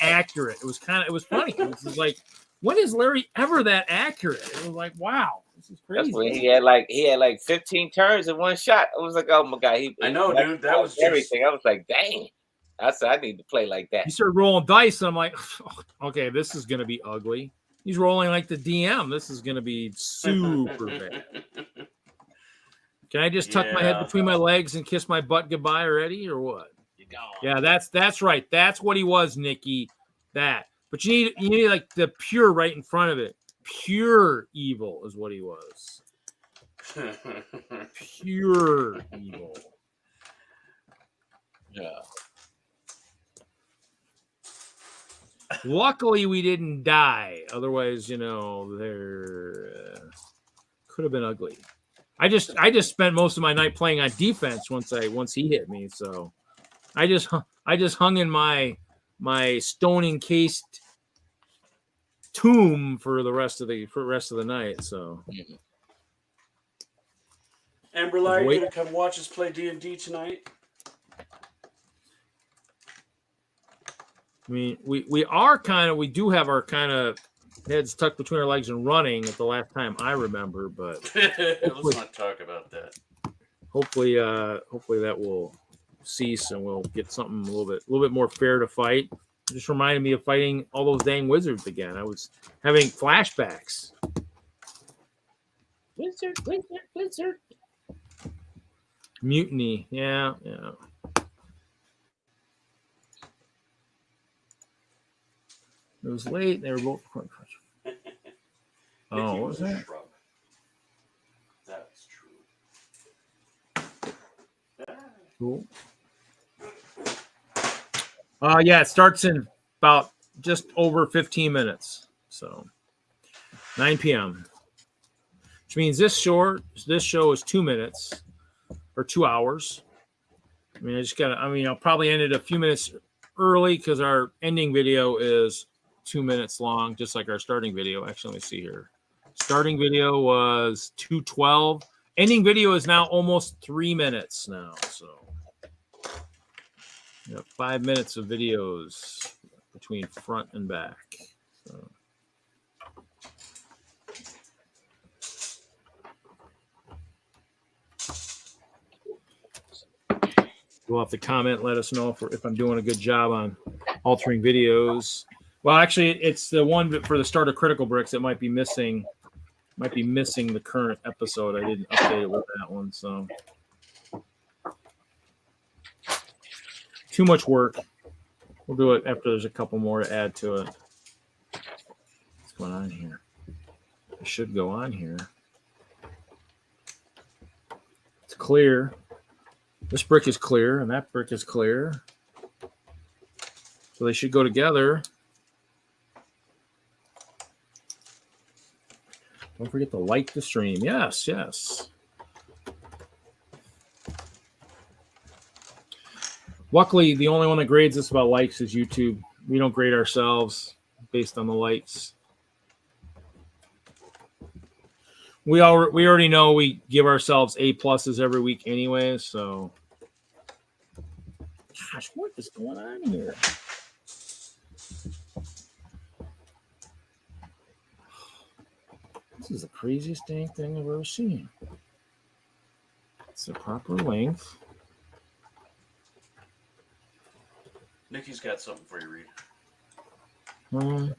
accurate. It was funny. It was like, when is Larry ever that accurate? It was like, wow, this is crazy. That's when he had like 15 turns in one shot. I was like, oh my god, I know, dude. That was everything. I was like, dang. I said I need to play like that. He started rolling dice, and I'm like, okay, this is gonna be ugly. He's rolling like the DM. This is gonna be super bad. Can I just tuck my head between my legs and kiss my butt goodbye already, or what? Yeah, that's right. That's what he was, Nikki. That. But you need like the pure right in front of it. Pure evil is what he was. Pure evil. Yeah. Luckily, we didn't die. Otherwise, there could have been ugly. I just spent most of my night playing on defense once he hit me. So I just hung in my stone encased tomb for the rest of the night. So Amber Light, you gonna come watch us play D&D tonight? I mean, we do have our kind of heads tucked between our legs and running at the last time I remember, but let's not talk about that. Hopefully that will cease and we'll get something a little bit more fair to fight. It just reminded me of fighting all those dang wizards again. I was having flashbacks. Blizzard. Mutiny. Yeah. It was late. They were both. Oh, what was that? Shrub. That's true. Cool. Yeah, it starts in about just over 15 minutes. So 9 p.m. Which means this show is 2 minutes or 2 hours. I mean, I'll probably end it a few minutes early because our ending video is 2 minutes long, just like our starting video. Actually, let me see here. Starting video was 2:12. Ending video is now almost 3 minutes now. So 5 minutes of videos between front and back. So. You'll have to comment, let us know if I'm doing a good job on altering videos. Well, actually, it's the one for the start of Critical Bricks that might be missing. Might be missing the current episode. I didn't update it with that one, so too much work. We'll do it after there's a couple more to add to it. What's going on here? I should go on here. It's clear. This brick is clear, and that brick is clear. So they should go together. Don't forget to like the stream. Yes. Luckily, the only one that grades us about likes is YouTube. We don't grade ourselves based on the likes. We already know we give ourselves A+ every week anyway, so. Gosh, what is going on here? This is the craziest dang thing I've ever seen. It's the proper length. Nikki's got something for you, Reed.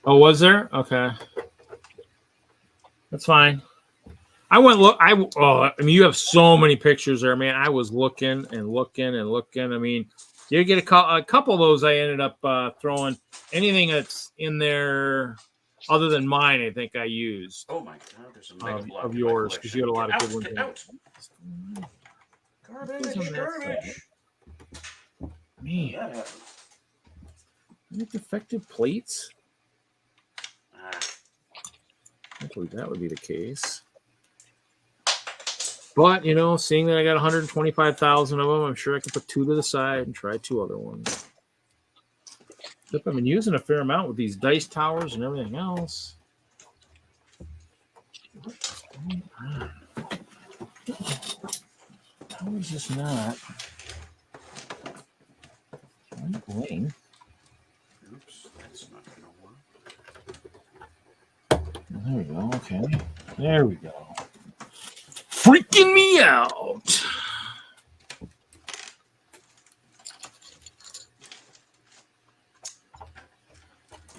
Oh, was there? Okay. That's fine. I mean, you have so many pictures there, man. I was looking. I mean, you get a couple of those I ended up throwing. Anything that's in there other than mine, I think I used. Oh my God, there's a mega block of yours because you had a lot of good ones. Get out. Garbage. Man, That happened. any defective plates? Ah, Hopefully that would be the case. But, seeing that I got 125,000 of them, I'm sure I can put 2 to the side and try 2 other ones. I've been using a fair amount with these dice towers and everything else. What's going on? How is this not? Bling. oops, that's not gonna work. There we go. Okay. There we go. Freaking me out.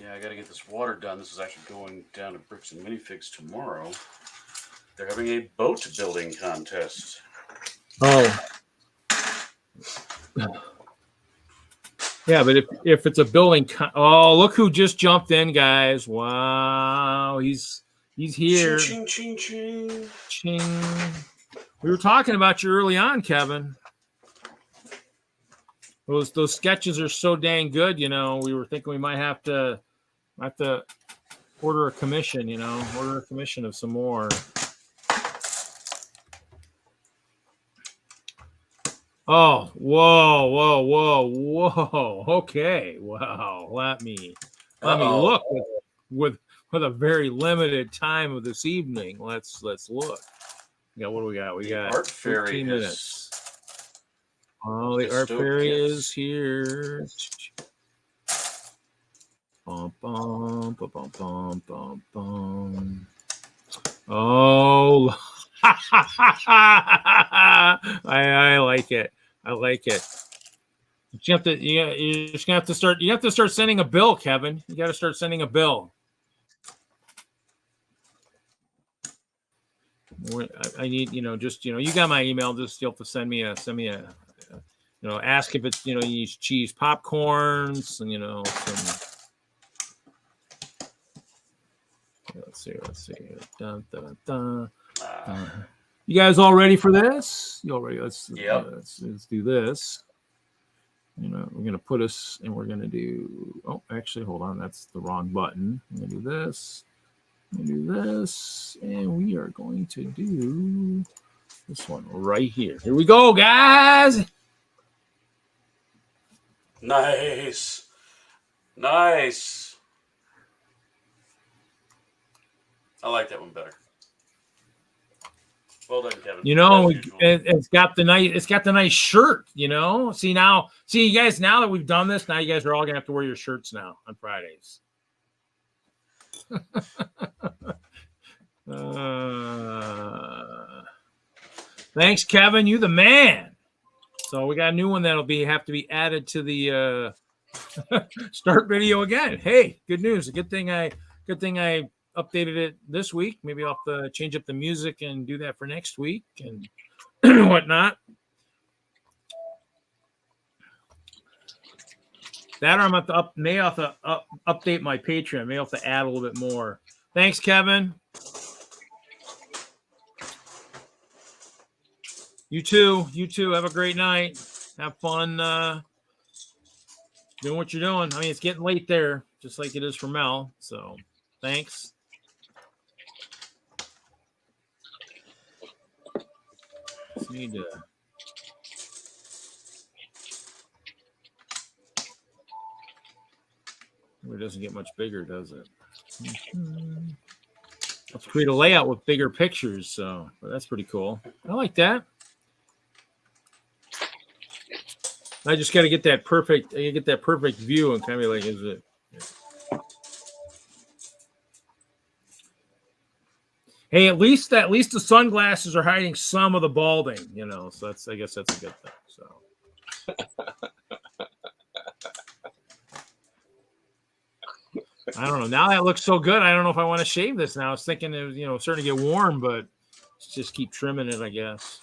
Yeah, I got to get this water done. This is actually going down to Bricks and Minifigs tomorrow. They're having a boat building contest. Oh. Yeah, but if it's a building, oh, look who just jumped in, guys! Wow, he's here. Ching, ching, ching, ching. Ching. We were talking about you early on, Kevin. Those sketches are so dang good. We were thinking we might have to order a commission. Order a commission of some more. Oh, whoa. Okay. Wow. Let me look with a very limited time of this evening. Let's look. Yeah, what do we got? We got Art Fairy 15 minutes. Oh, the Art Fairy is here. Bum, bum, bum, bum, bum, bum, bum. Oh, I like it. I like it. You're just gonna have to start. You have to start sending a bill, Kevin. You got to start sending a bill. I need, just, you got my email. Just you'll have to send me a, ask if it's, you use cheese popcorns and, some. Let's see. Dun, dun, dun. You guys all ready for this? You all ready? Let's do this. We're gonna put us, and we're gonna do. Oh, actually, hold on. That's the wrong button. I'm gonna do this. I'm gonna do this, and we are going to do this one right here. Here we go, guys. Nice. I like that one better. Well done, Kevin. It's got the nice shirt. See you guys. Now that we've done this, now you guys are all gonna have to wear your shirts now on Fridays. Thanks, Kevin. You the man. So we got a new one that'll have to be added to the start video again. Hey, good news. Good thing I updated it this week. Maybe I'll have to change up the music and do that for next week and whatnot. That or I'm at the may have to update my Patreon. May have to add a little bit more. Thanks, Kevin. You too. Have a great night. Have fun doing what you're doing. I mean, it's getting late there, just like it is for Mel. So thanks. Just need to. It doesn't get much bigger, does it? Let's create a layout with bigger pictures. So that's pretty cool. I like that. I just got to get that perfect. You get that perfect view and kind of be like, is it? Hey, at least the sunglasses are hiding some of the balding, So I guess that's a good thing. So. I don't know. Now that looks so good. I don't know if I want to shave this now. I was thinking it was, starting to get warm, but let's just keep trimming it, I guess.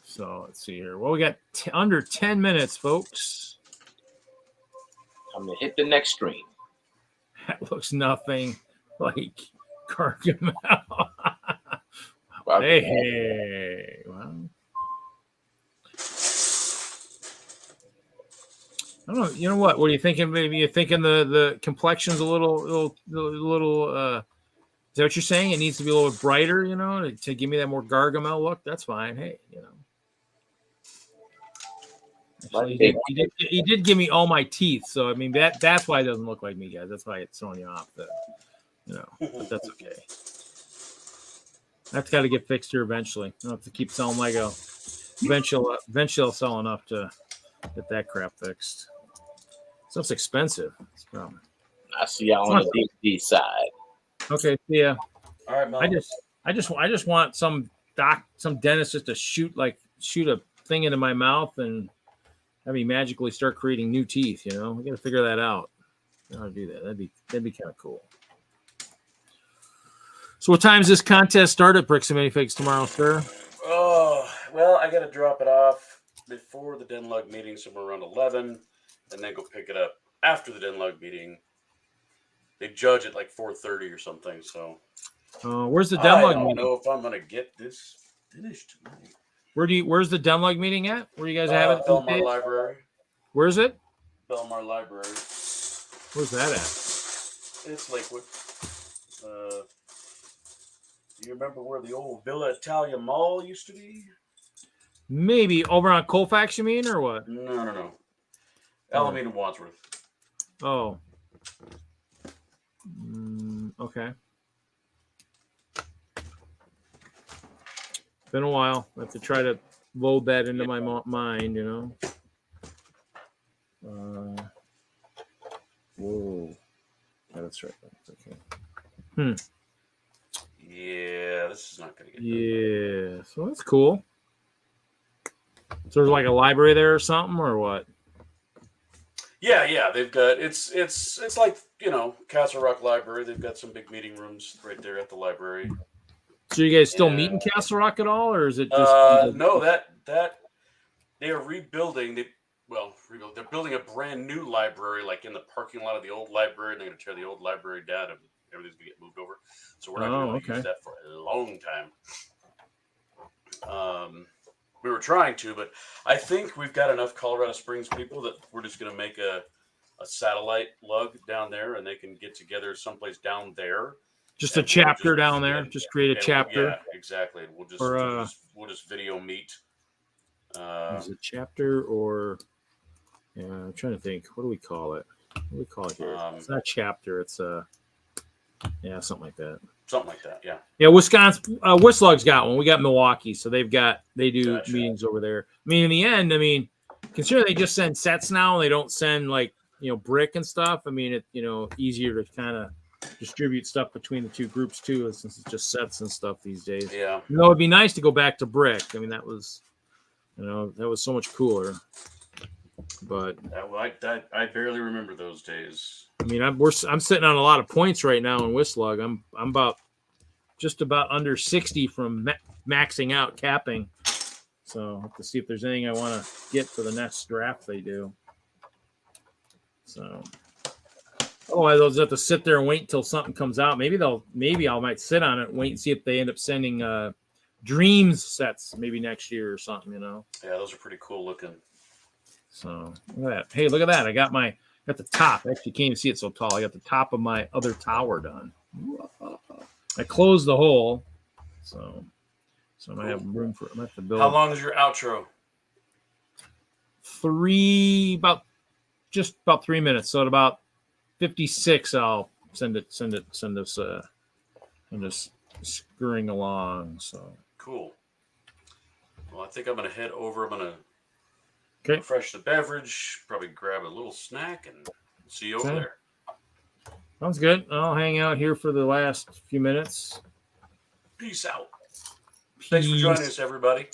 So let's see here. Well, we got under 10 minutes, folks. I'm going to hit the next screen. That looks nothing like Gargamel. Hey. Well, I don't know. You know what? What are you thinking? Maybe you're thinking the complexion's a little. Is that what you're saying? It needs to be a little bit brighter, to give me that more Gargamel look. That's fine. Hey, Actually, he did give me all my teeth, so I mean that's why it doesn't look like me, guys. That's why it's throwing you off. But that's okay. That's got to get fixed here eventually. I'll have to keep selling Lego. Eventually I'll sell enough to get that crap fixed. Stuff's expensive. I see y'all on the DVD side. Okay, yeah. All right, Mel. I just want some dentist just to shoot a thing into my mouth and have me magically start creating new teeth. We got to figure that out. How to do that? That'd be kind of cool. So, what time does this contest start at Bricks and Minifigs tomorrow, sir? Oh, well, I got to drop it off before the DENLUG meeting, somewhere around 11, and then go pick it up after the DENLUG meeting. They judge at 4:30 or something. So, where's the DENLUG meeting? I don't know if I'm gonna get this finished tonight. Where's the DENLUG meeting at? Where you guys have it? Belmar Library. Where's it? Belmar Library. Where's that at? It's Lakewood. Do you remember where the old Villa Italia Mall used to be? Maybe over on Colfax, you mean, or what? No. Alameda, Wadsworth. Oh. Okay. Been a while. I have to try to load that into my mind, Whoa. Yeah, that's right. Okay. Yeah, this is not going to get done. So that's cool. So there's a library there or something, or what? Yeah. They've got it's like Castle Rock Library. They've got some big meeting rooms right there at the library. So you guys still Yeah. meet in Castle Rock at all, or is it just no, that they are rebuilding. They're building a brand new library, like in the parking lot of the old library. And they're going to tear the old library down, and everything's going to get moved over. So we're not going to use that for a long time. We were trying to, but I think we've got enough Colorado Springs people that we're just going to make a satellite lug down there, and they can get together someplace down there. just a chapter down there? Just create a chapter. Yeah, exactly. We'll just video meet. Is it a chapter or? Yeah, I'm trying to think. What do we call it? What do we call it here? It's not chapter. It's something like that. Something like that. Yeah. Yeah, Wisconsin, WISLUG's got one. We got Milwaukee, so they do meetings over there. I mean, in the end, consider they just send sets now, and they don't send brick and stuff. I mean, easier to kind of distribute stuff between the two groups too, since it's just sets and stuff these days. Yeah. It'd be nice to go back to brick. I mean, that was so much cooler. But I barely remember those days. I mean, I'm sitting on a lot of points right now in WISLUG. I'm just about under 60 from maxing out capping. So I'll have to see if there's anything I want to get for the next draft they do. So otherwise, I'll just have to sit there and wait until something comes out. Maybe I might sit on it and wait and see if they end up sending Dreams sets maybe next year or something. Yeah, those are pretty cool looking. So look at that. Hey, look at that. I got the top. Actually, you can't even see it so tall. I got the top of my other tower done. I closed the hole. So I might have room for it. I might have to build. How long is your outro? Just about 3 minutes. So at about 56, I'll send us scurrying along. So cool. Well, I think I'm going to head over. I'm going to Okay. refresh the beverage, probably grab a little snack, and see you over there. Sounds good. I'll hang out here for the last few minutes. Peace out. Thanks for joining us, everybody.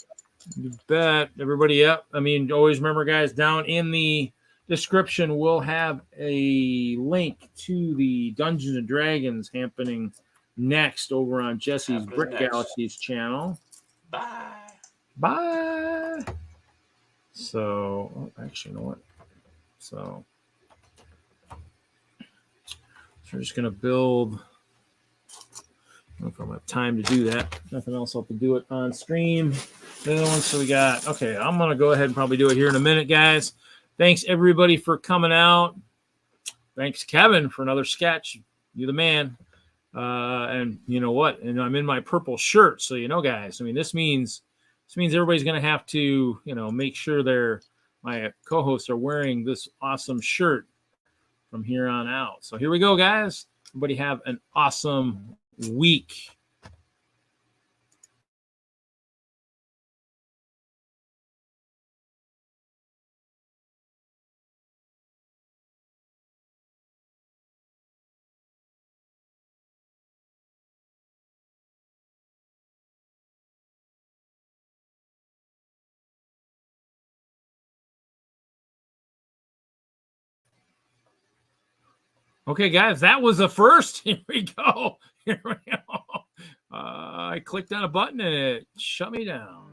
You bet. Everybody, yep. I mean, always remember, guys, down in the description, we'll have a link to the Dungeons and Dragons happening next over on Jesse's Brick Galaxies channel. Bye. So, actually, you know what? So we're just going to build. I don't know if I'm going to have time to do that. Nothing else, I'll have to do it on stream. The other one, so we got, okay, I'm going to go ahead and probably do it here in a minute, guys. Thanks, everybody, for coming out. Thanks, Kevin, for another sketch. You're the man. And you know what? And I'm in my purple shirt, so guys, I mean, this means everybody's going to have to, make sure my co-hosts are wearing this awesome shirt from here on out. So here we go, guys. Everybody have an awesome week. Okay, guys, that was a first. Here we go. I clicked on a button and it shut me down.